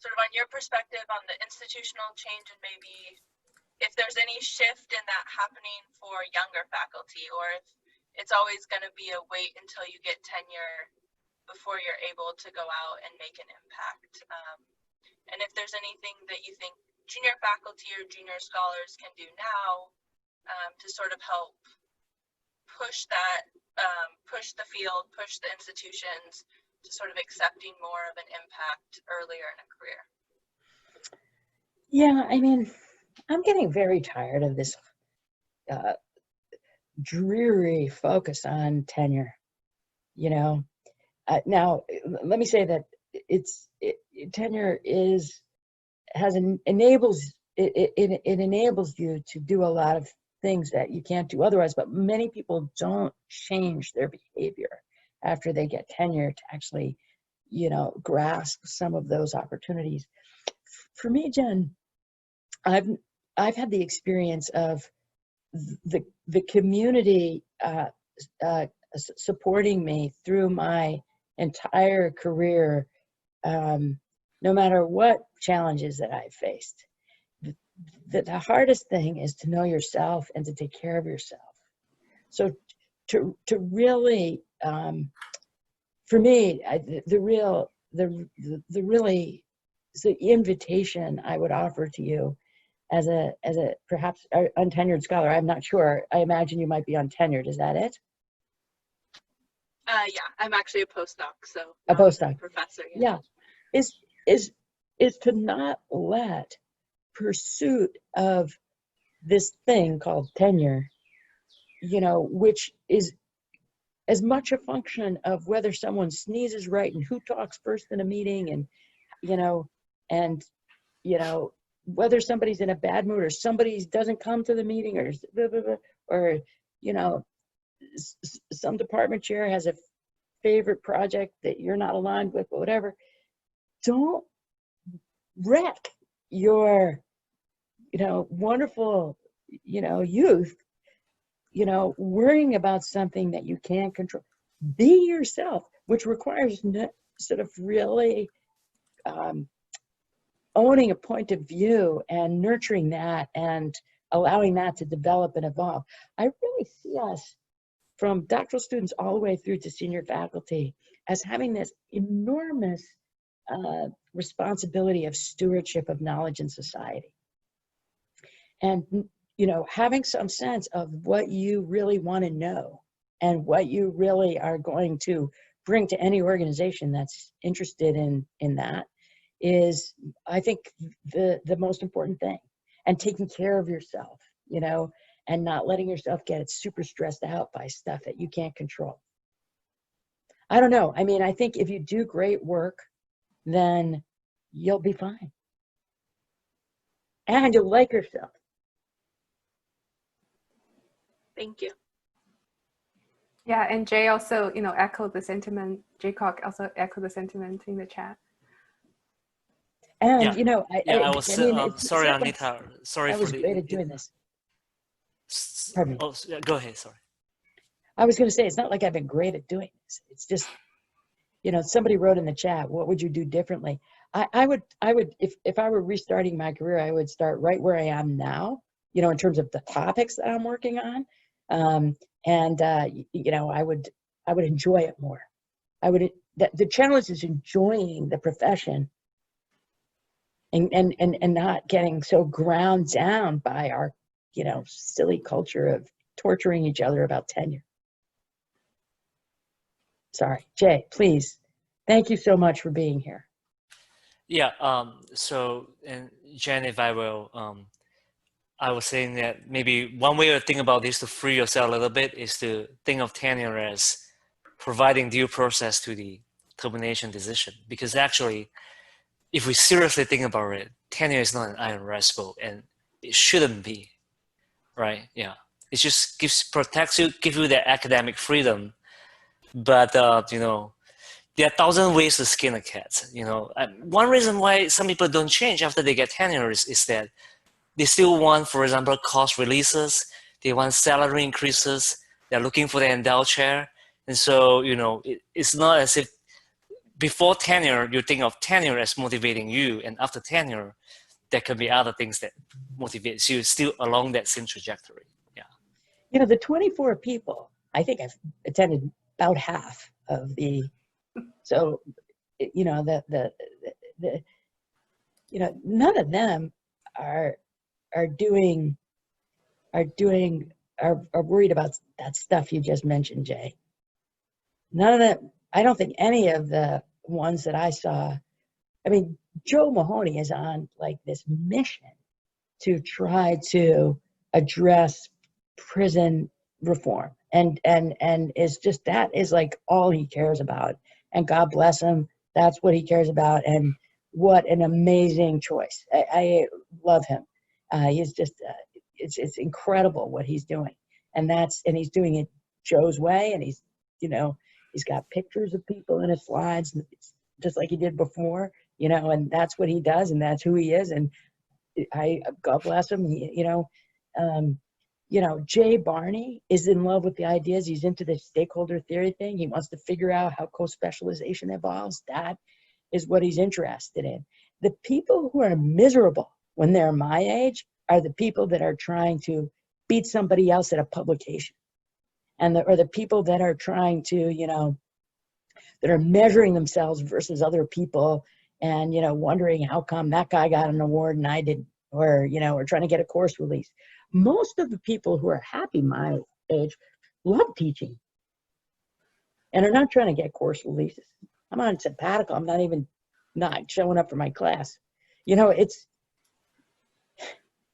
sort of on your perspective on the institutional change and maybe if there's any shift in that happening for younger faculty, or if it's always going to be a wait until you get tenure before you're able to go out and make an impact. And if there's anything that you think junior faculty or junior scholars can do now to sort of help push that, push the field, push the institutions to sort of accepting more of an impact earlier in a career. Yeah, I mean, I'm getting very tired of this dreary focus on tenure. You know, now let me say that tenure enables you to do a lot of things that you can't do otherwise, but many people don't change their behavior after they get tenure to actually, you know, grasp some of those opportunities. For me, Jen, I've had the experience of the community supporting me through my entire career, no matter what challenges that I've faced. The hardest thing is to know yourself and to take care of yourself. So to really, for me, the invitation I would offer to you as a perhaps untenured scholar, I'm not sure. I imagine you might be untenured. Is that it? Yeah, I'm actually a postdoc, so a postdoc professor. Yeah, is to not let pursuit of this thing called tenure, you know, which is as much a function of whether someone sneezes right and who talks first in a meeting, and you know, whether somebody's in a bad mood or somebody doesn't come to the meeting, or blah, blah, blah, or you know, some department chair has a favorite project that you're not aligned with, or whatever. Don't wreck your, you know, wonderful, you know, youth, you know, worrying about something that you can't control. Be yourself, which requires sort of really owning a point of view and nurturing that and allowing that to develop and evolve. I really see us, from doctoral students all the way through to senior faculty, as having this enormous responsibility of stewardship of knowledge in society. And, you know, having some sense of what you really want to know and what you really are going to bring to any organization that's interested in that is, I think, the most important thing. And taking care of yourself, you know, and not letting yourself get super stressed out by stuff that you can't control. I don't know. I mean, I think if you do great work, then you'll be fine. And you'll like yourself. Thank you. Yeah, and Jay also, echoed the sentiment. Jay Cock also echoed the sentiment in the chat. And yeah, I I was mean, sorry, not Anita. like Sorry I for was great at doing this. Pardon me. Oh, go ahead. Sorry. I was going to say, it's not like I've been great at doing this. It's just, somebody wrote in the chat, what would you do differently? I would, if I were restarting my career, I would start right where I am now, in terms of the topics that I'm working on. I would enjoy it more. The challenge is enjoying the profession and not getting so ground down by our, silly culture of torturing each other about tenure. Sorry, Jay, please. Thank you so much for being here. Yeah. And Jen, if I will, I was saying that maybe one way to think about this to free yourself a little bit is to think of tenure as providing due process to the termination decision. Because actually, if we seriously think about it, tenure is not an iron recipe, and it shouldn't be, right? Yeah, it just protects you, gives you the academic freedom, but there are 1,000 ways to skin a cat. One reason why some people don't change after they get tenure is that they still want, for example, cost releases. They want salary increases. They're looking for the endowed chair, and so it's not as if before tenure, you think of tenure as motivating you, and after tenure, there can be other things that motivates you still along that same trajectory. Yeah. The 24 people, I think I've attended about half of the, so, none of them are worried about that stuff you just mentioned, Jay. None of them, I don't think any of the ones that I saw, I mean, Joe Mahoney is on like this mission to try to address prison reform and is just, that is like all he cares about, and God bless him, that's what he cares about, and what an amazing choice. I love him. He's just it's incredible what he's doing, and he's doing it Joe's way, and he's he's got pictures of people in his slides just like he did before, and that's what he does, and that's who he is, and God bless him. Jay Barney is in love with the ideas. He's into the stakeholder theory thing. He wants to figure out how co-specialization evolves. That is what he's interested in. The people who are miserable when they're my age are the people that are trying to beat somebody else at a publication, or the people that are trying to, that are measuring themselves versus other people, and wondering how come that guy got an award and I didn't, or or trying to get a course release. Most of the people who are happy my age love teaching and are not trying to get course releases. I'm on sabbatical. I'm not showing up for my class. It's,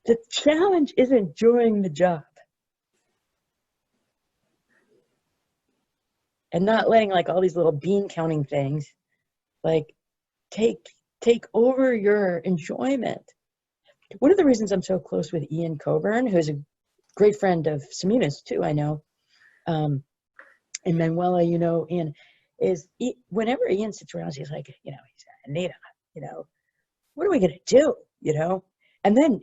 the challenge is enjoying the job and not letting like all these little bean counting things like take over your enjoyment. One of the reasons I'm so close with Ian Coburn, who's a great friend of Samina's too, I know, and Manuela, Ian, is whenever Ian sits around, he's like, he's Anita, what are we gonna do, And then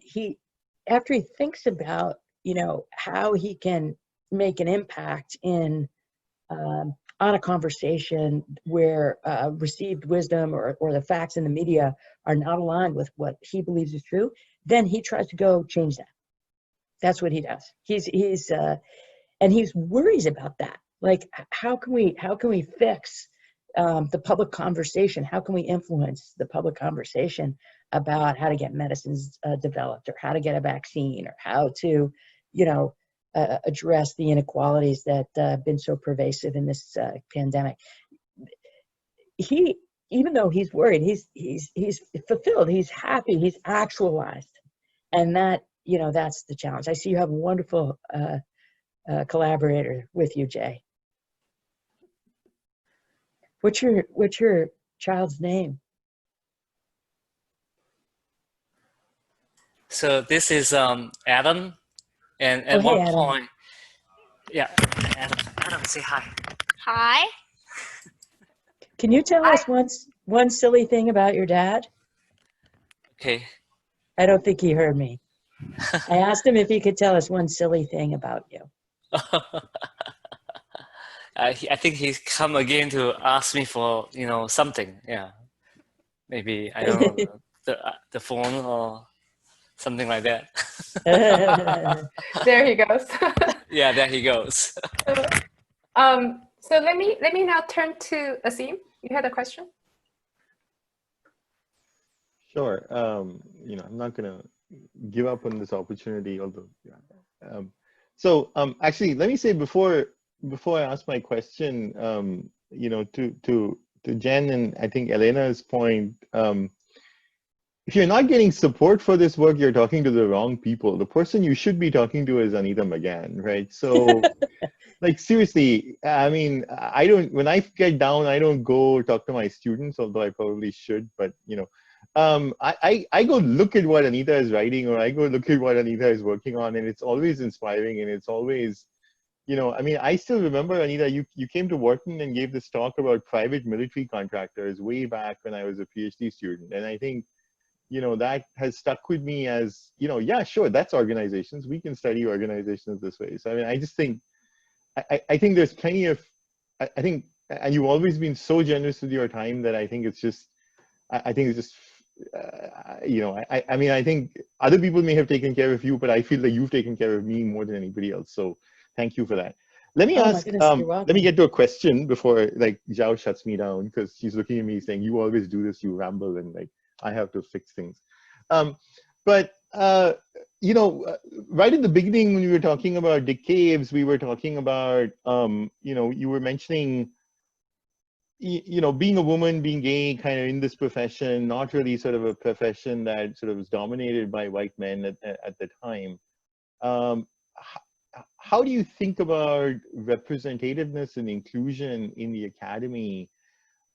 after he thinks about, how he can make an impact in on a conversation where received wisdom or the facts in the media are not aligned with what he believes is true, then he tries to go change that. That's what he does. And he's worries about that. Like, how can we fix the public conversation? How can we influence the public conversation about how to get medicines developed, or how to get a vaccine, or how to, address the inequalities that have been so pervasive in this pandemic? Even though he's worried, he's fulfilled, he's happy, he's actualized, and that, that's the challenge. I see you have a wonderful collaborator with you, Jay. What's your child's name? So this is Adam, and at Oh, hey, one Adam. point, yeah, Adam, say hi. Hi. Can you tell us one silly thing about your dad? Okay. I don't think he heard me. I asked him if he could tell us one silly thing about you. I think he's come again to ask me for, something. Yeah, maybe I don't know the phone or something like that. There he goes. Yeah, there he goes. So let me now turn to Asim. You had a question? Sure. I'm not going to give up on this opportunity, although. Actually, let me say before I ask my question, to Jen and I think Elena's point, if you're not getting support for this work, you're talking to the wrong people. The person you should be talking to is Anita McGahan, right? So, like, seriously, I mean, when I get down, I don't go talk to my students, although I probably should, but, I go look at what Anita is writing, or I go look at what Anita is working on, and it's always inspiring, and it's always, I mean, I still remember, Anita, you came to Wharton and gave this talk about private military contractors way back when I was a PhD student, and I think, that has stuck with me as, yeah, sure, that's organizations. We can study organizations this way. So, I mean, I just think, I think there's plenty of, I think, and you've always been so generous with your time that I think it's just, I think it's just, I mean, I think other people may have taken care of you, but I feel that you've taken care of me more than anybody else. So thank you for that. Let me ask, let me get to a question before, like, Zhao shuts me down, because she's looking at me saying, you always do this, you ramble, and like, I have to fix things. Right at the beginning, when we were talking about Dick Caves, we were talking about, you were mentioning, being a woman, being gay, kind of in this profession, not really sort of a profession that sort of was dominated by white men at the time. How do you think about representativeness and inclusion in the academy,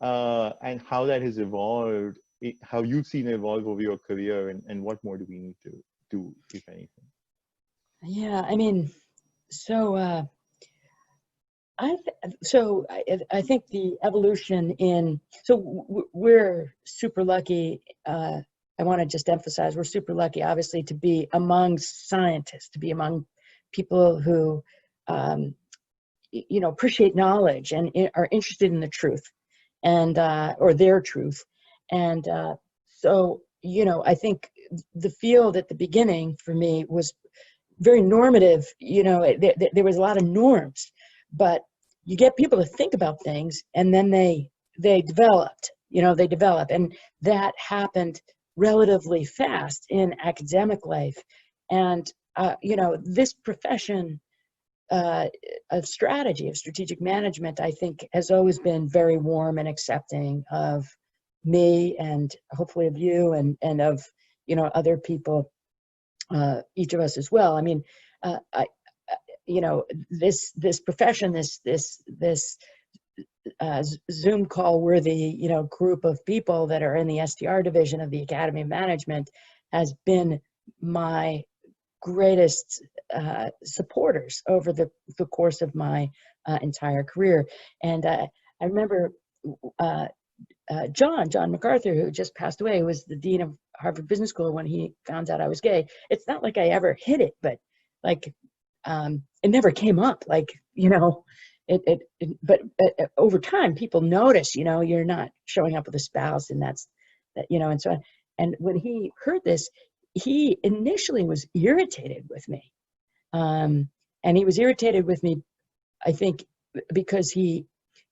and how that has evolved, how you've seen it evolve over your career, and what more do we need to do, if anything? Yeah, I mean, so I think the evolution we're super lucky. I want to just emphasize, we're super lucky, obviously, to be among scientists, to be among people who, appreciate knowledge and are interested in the truth, and or their truth. And I think the field at the beginning for me was very normative. There was a lot of norms, but you get people to think about things, and then they developed, and that happened relatively fast in academic life. And this profession of strategy, of strategic management, I think has always been very warm and accepting of me, and hopefully of you, and of other people, each of us as well. I mean, this profession, this Zoom call worthy group of people that are in the STR division of the Academy of Management has been my greatest supporters over the course of my entire career. And I remember John MacArthur, who just passed away, who was the dean of Harvard Business School, when he found out I was gay. It's not like I ever hid it, but like it never came up. Like, but over time, people notice, you're not showing up with a spouse, and and so on. And when he heard this, he initially was irritated with me. And he was irritated with me, I think, because he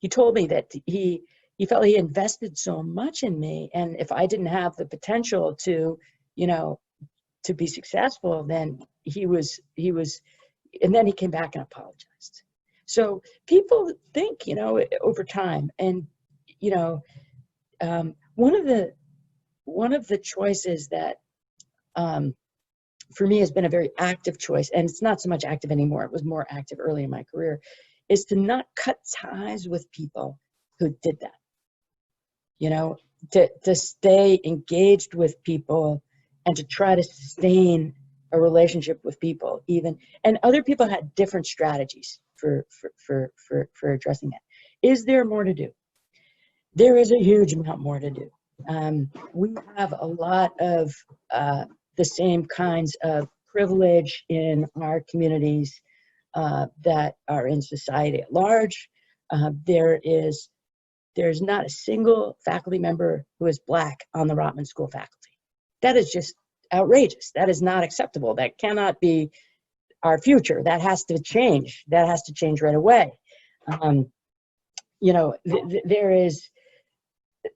told me that he felt he invested so much in me, and if I didn't have the potential to be successful, then he was, and then he came back and apologized. So people think, over time, and one of the choices that for me has been a very active choice, and it's not so much active anymore, it was more active early in my career, is to not cut ties with people who did that. you know, to stay engaged with people and to try to sustain a relationship with people even. And other people had different strategies for addressing that. Is there more to do? There is a huge amount more to do. We have a lot of the same kinds of privilege in our communities that are in society at large. There's not a single faculty member who is Black on the Rotman School faculty. That is just outrageous. That is not acceptable. That cannot be our future. That has to change. That has to change right away. You know,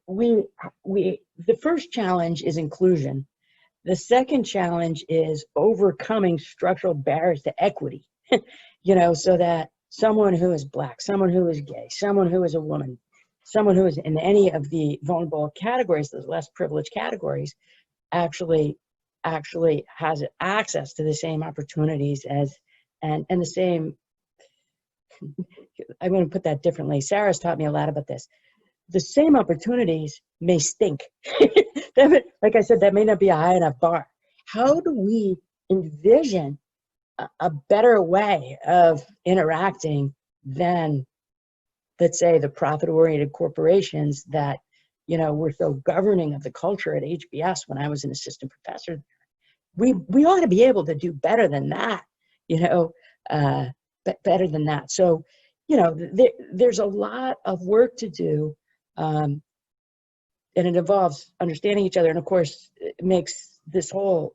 the first challenge is inclusion. The second challenge is overcoming structural barriers to equity, you know, so that someone who is Black, someone who is gay, someone who is a woman, someone who is in any of the vulnerable categories, those less privileged categories, actually has access to the same opportunities as, and the same, I'm going to put that differently. Sarah's taught me a lot about this. The same opportunities may stink. Like I said, that may not be a high enough bar. How do we envision a better way of interacting than, let's say, the profit-oriented corporations that, you know, were so governing of the culture at HBS when I was an assistant professor? We ought to be able to do better than that, you know, better than that. So, you know, there's a lot of work to do, and it involves understanding each other. And of course, it makes this whole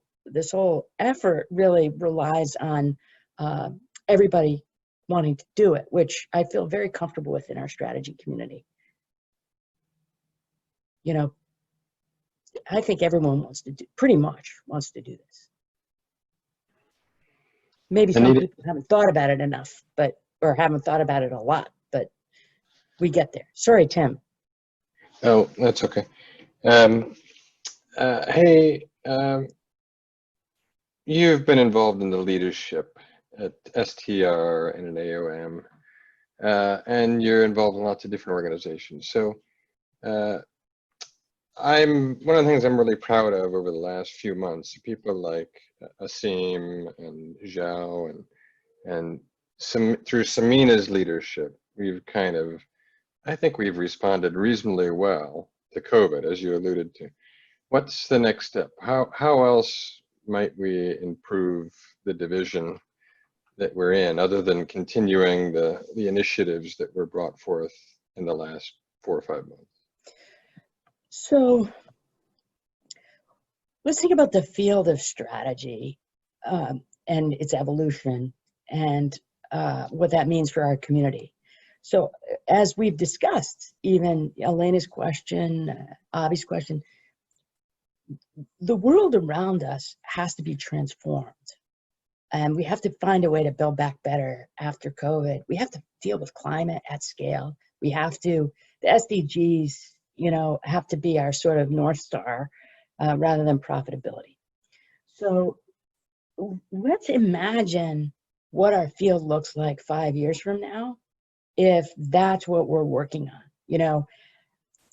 effort really relies on everybody wanting to do it, which I feel very comfortable with in our strategy community. You know, I think everyone wants to do, pretty much wants to do this. Maybe some people haven't thought about it enough, or haven't thought about it a lot, but we get there. Sorry, Tim. Oh, that's okay. Hey, you've been involved in the leadership at STR and at AOM, and you're involved in lots of different organizations. So one of the things I'm really proud of over the last few months, people like Asim and Zhao and through Samina's leadership, we've kind of, I think we've responded reasonably well to COVID, as you alluded to. What's the next step? How else might we improve the division that we're in, other than continuing the initiatives that were brought forth in the last 4 or 5 months? So let's think about the field of strategy and its evolution and what that means for our community. So as we've discussed, even Elena's question, Avi's question, the world around us has to be transformed. And we have to find a way to build back better after COVID. We have to deal with climate at scale. We have to, the SDGs, you know, have to be our sort of North Star rather than profitability. So let's imagine what our field looks like 5 years from now, if that's what we're working on. You know,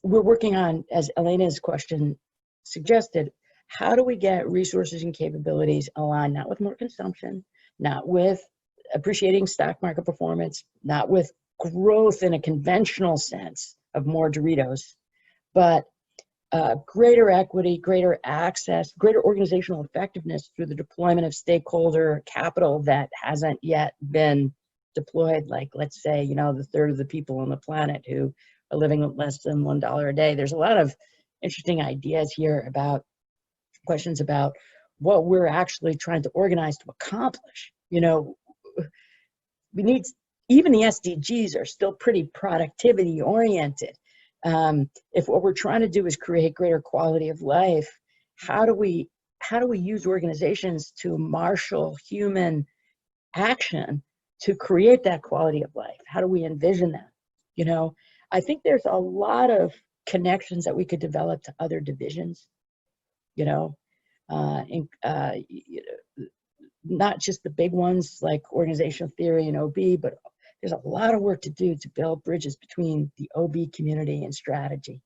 we're working on, as Elena's question suggested, how do we get resources and capabilities aligned, not with more consumption, not with appreciating stock market performance, not with growth in a conventional sense of more Doritos, but greater equity, greater access, greater organizational effectiveness through the deployment of stakeholder capital that hasn't yet been deployed. Like, let's say, you know, the third of the people on the planet who are living with less than $1 a day. There's a lot of interesting ideas here about questions about what we're actually trying to organize to accomplish. You know, we need, even the SDGs are still pretty productivity oriented. If what we're trying to do is create greater quality of life, how do we use organizations to marshal human action to create that quality of life? How do we envision that? You know, I think there's a lot of connections that we could develop to other divisions, you know, not just the big ones like organizational theory and OB, but there's a lot of work to do to build bridges between the OB community and strategy.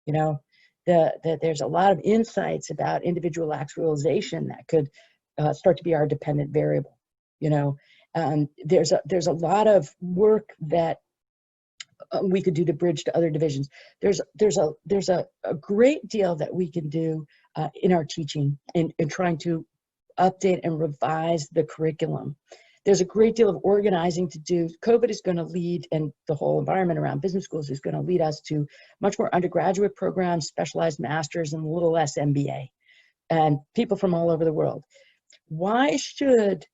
You know, there's a lot of insights about individual actualization that could start to be our dependent variable. You know, there's a lot of work that we could do to bridge to other divisions. There's a great deal that we can do in our teaching in trying to update and revise the curriculum. There's a great deal of organizing to do. COVID is going to lead, and the whole environment around business schools is going to lead us to much more undergraduate programs, specialized masters, and a little less MBA, and people from all over the world. Why should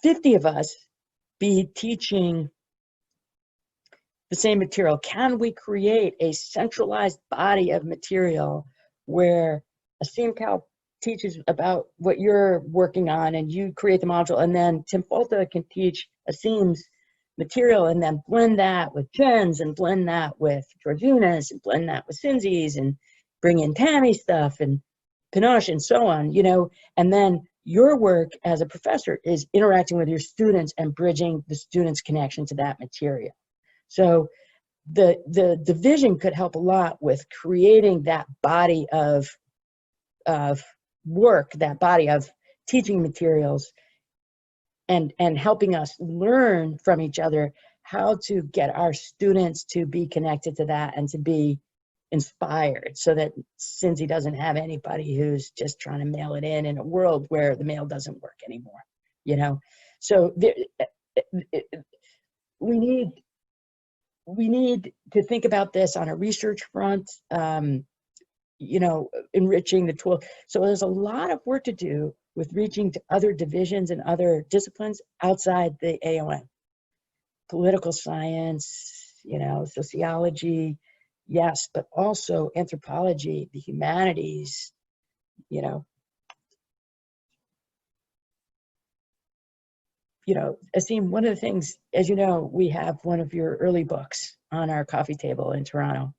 50 of us be teaching the same material? Can we create a centralized body of material where a SEAM-Cal teaches about what you're working on and you create the module, and then Tim Folta can teach a SEAMS material and then blend that with Jen's and blend that with Georgina's and blend that with Cinzy's and bring in Tammy's stuff and Pinoche and so on, you know, and then your work as a professor is interacting with your students and bridging the students' connection to that material. So the division could help a lot with creating that body of work, that body of teaching materials, and helping us learn from each other how to get our students to be connected to that and to be inspired, so that Cindy doesn't have anybody who's just trying to mail it in a world where the mail doesn't work anymore, you know. So we need to think about this on a research front, you know, enriching the tool. So there's a lot of work to do with reaching to other divisions and other disciplines outside the AOM. Political science, you know, sociology, yes, but also anthropology, the humanities, you know. Asim, one of the things, as you know, we have one of your early books on our coffee table in Toronto.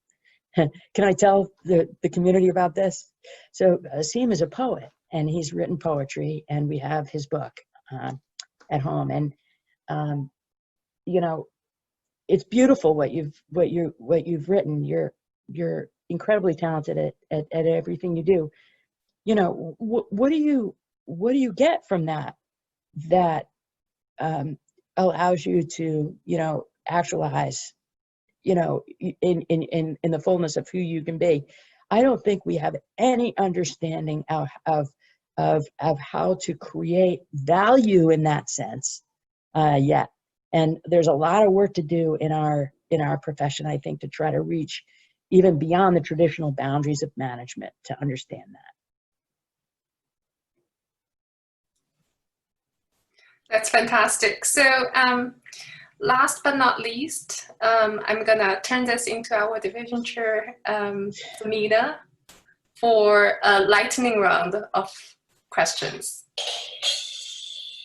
Can I tell the community about this? So Asim is a poet, and he's written poetry, and we have his book at home. And you know, it's beautiful what you've written. You're incredibly talented at everything you do. You know, what do you get from that allows you to, you know, actualize, you know, in the fullness of who you can be? I don't think we have any understanding of how to create value in that sense yet. And there's a lot of work to do in our profession, I think, to try to reach even beyond the traditional boundaries of management to understand that. That's fantastic. So last but not least, I'm gonna turn this into our division chair, Anita, for a lightning round of questions.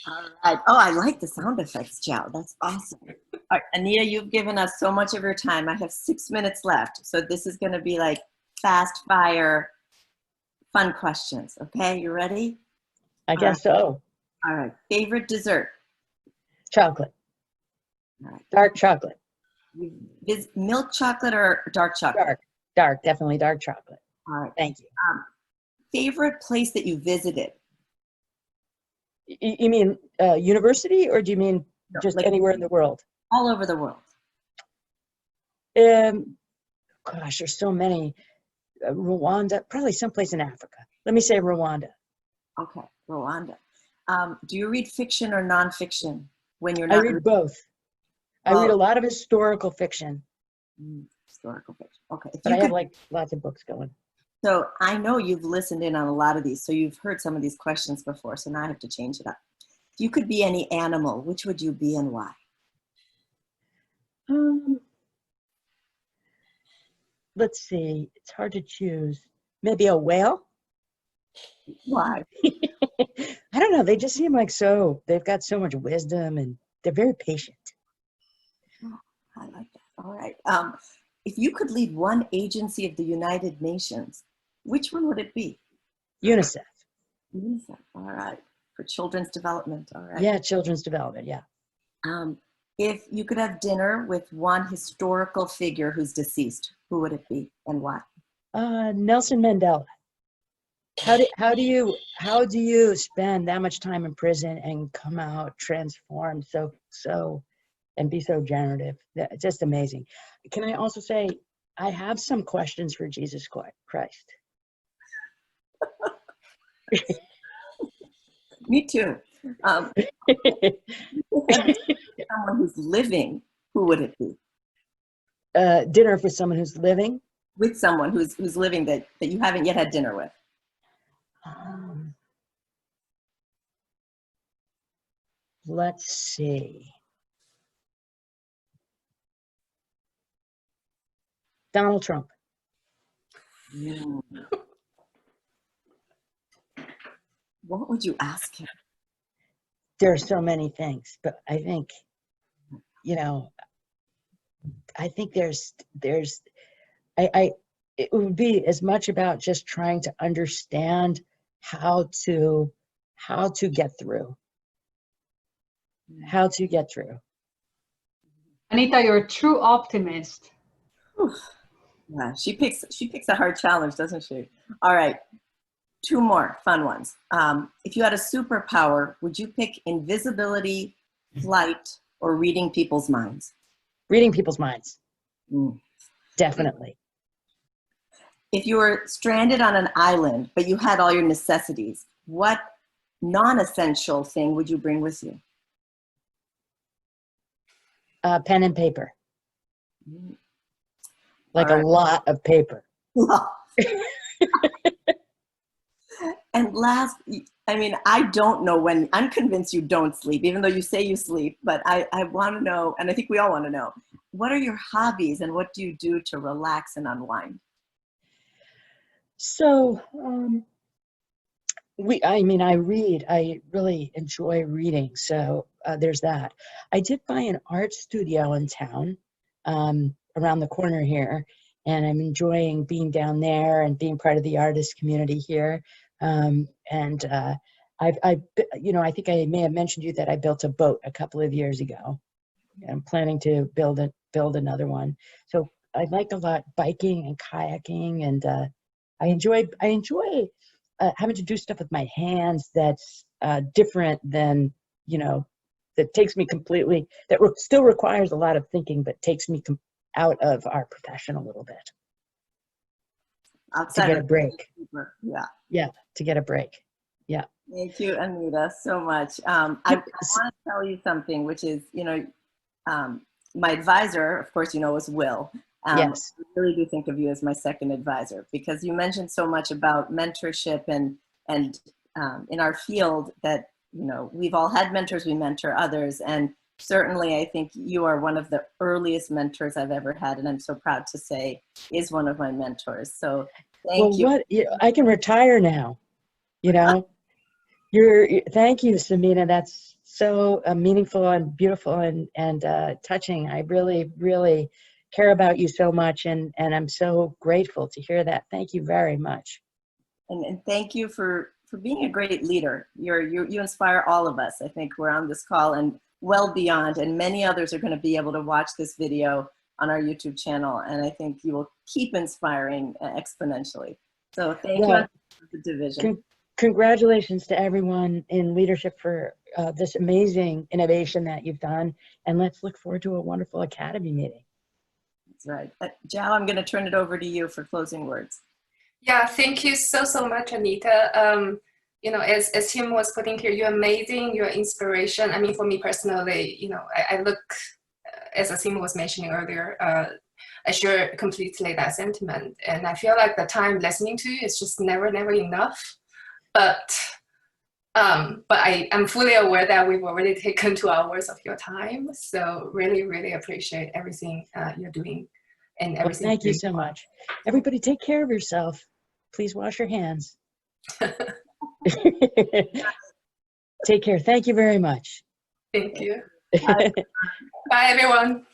All right. Oh, I like the sound effects, Joe. That's awesome. All right, Anita, you've given us so much of your time. I have 6 minutes left. So this is going to be like fast fire, fun questions. Okay, you ready? I guess so. All right. Favorite dessert? Chocolate. All right. Dark chocolate. Is milk chocolate or dark chocolate? Dark, definitely dark chocolate. All right. Thank you. Favorite place that you visited? You mean university, or do you mean just like anywhere in the world? All over the world. Gosh, there's so many. Rwanda, probably someplace in Africa. Let me say Rwanda. Okay, Rwanda. Do you read fiction or nonfiction when you're not? I read both. Well, I read a lot of historical fiction. Historical fiction. Okay. But I have like lots of books going. So I know you've listened in on a lot of these, so you've heard some of these questions before, so now I have to change it up. If you could be any animal, which would you be and why? Let's see, it's hard to choose. Maybe a whale? Why? I don't know, they just seem like they've got so much wisdom and they're very patient. Oh, I like that. All right. If you could lead one agency of the United Nations, which one would it be? UNICEF. UNICEF, all right. For children's development, all right. Yeah, children's development, yeah. If you could have dinner with one historical figure who's deceased, who would it be and why? Nelson Mandela. How do you spend that much time in prison and come out transformed so and be so generative? Just amazing. Can I also say I have some questions for Jesus Christ? Me too. Someone who's living, who would it be? Dinner with someone who's living? With someone who's living that you haven't yet had dinner with. Let's see. Donald Trump. What would you ask him? There are so many things, but I think, I think it would be as much about just trying to understand how to get through. How to get through. Anita, you're a true optimist. Yeah, she picks a hard challenge, doesn't she? All right, 2 more fun ones. If you had a superpower, would you pick invisibility, flight, or reading people's minds? Reading people's minds. Definitely. If you were stranded on an island, but you had all your necessities, what non-essential thing would you bring with you? Pen and paper. Like a lot of paper. And last, I mean, I don't know when, I'm convinced you don't sleep, even though you say you sleep, but I want to know, and I think we all want to know, what are your hobbies and what do you do to relax and unwind? So, I read, I really enjoy reading. So there's that. I did buy an art studio in town around the corner here, and I'm enjoying being down there and being part of the artist community here. I think I may have mentioned to you that I built a boat a couple of years ago. I'm planning to build another one. So I like a lot biking and kayaking, and I enjoy having to do stuff with my hands that's different than, that takes me completely, still requires a lot of thinking, but takes me out of our profession a little bit. Outside to get a break. Yeah. Yeah, to get a break. Yeah. Thank you, Anita, so much. I want to tell you something, which is, my advisor, of course, is Will. Yes. I really do think of you as my second advisor, because you mentioned so much about mentorship and in our field that, we've all had mentors, we mentor others. And certainly I think you are one of the earliest mentors I've ever had. And I'm so proud to say is one of my mentors. So thank you. I can retire now, Thank you, Samina. That's so meaningful and beautiful and touching. I really, really care about you so much, and I'm so grateful to hear that. Thank you very much. And thank you for being a great leader. You inspire all of us. I think we're on this call and well beyond, and many others are going to be able to watch this video on our YouTube channel, and I think you will keep inspiring exponentially. So thank you for the division. Congratulations to everyone in leadership for this amazing innovation that you've done, and let's look forward to a wonderful Academy meeting. That's right. Zhao, I'm going to turn it over to you for closing words. Yeah, thank you so much, Anita. As Tim was putting here, you're amazing, you're inspiration. I mean, for me personally, I look, as Tim was mentioning earlier, I share completely that sentiment. And I feel like the time listening to you is just never enough. But I'm fully aware that we've already taken 2 hours of your time. So really, really appreciate everything you're doing and everything. Well, thank you so much. Everybody take care of yourself. Please wash your hands. Take care. Thank you very much. Thank you. Bye everyone.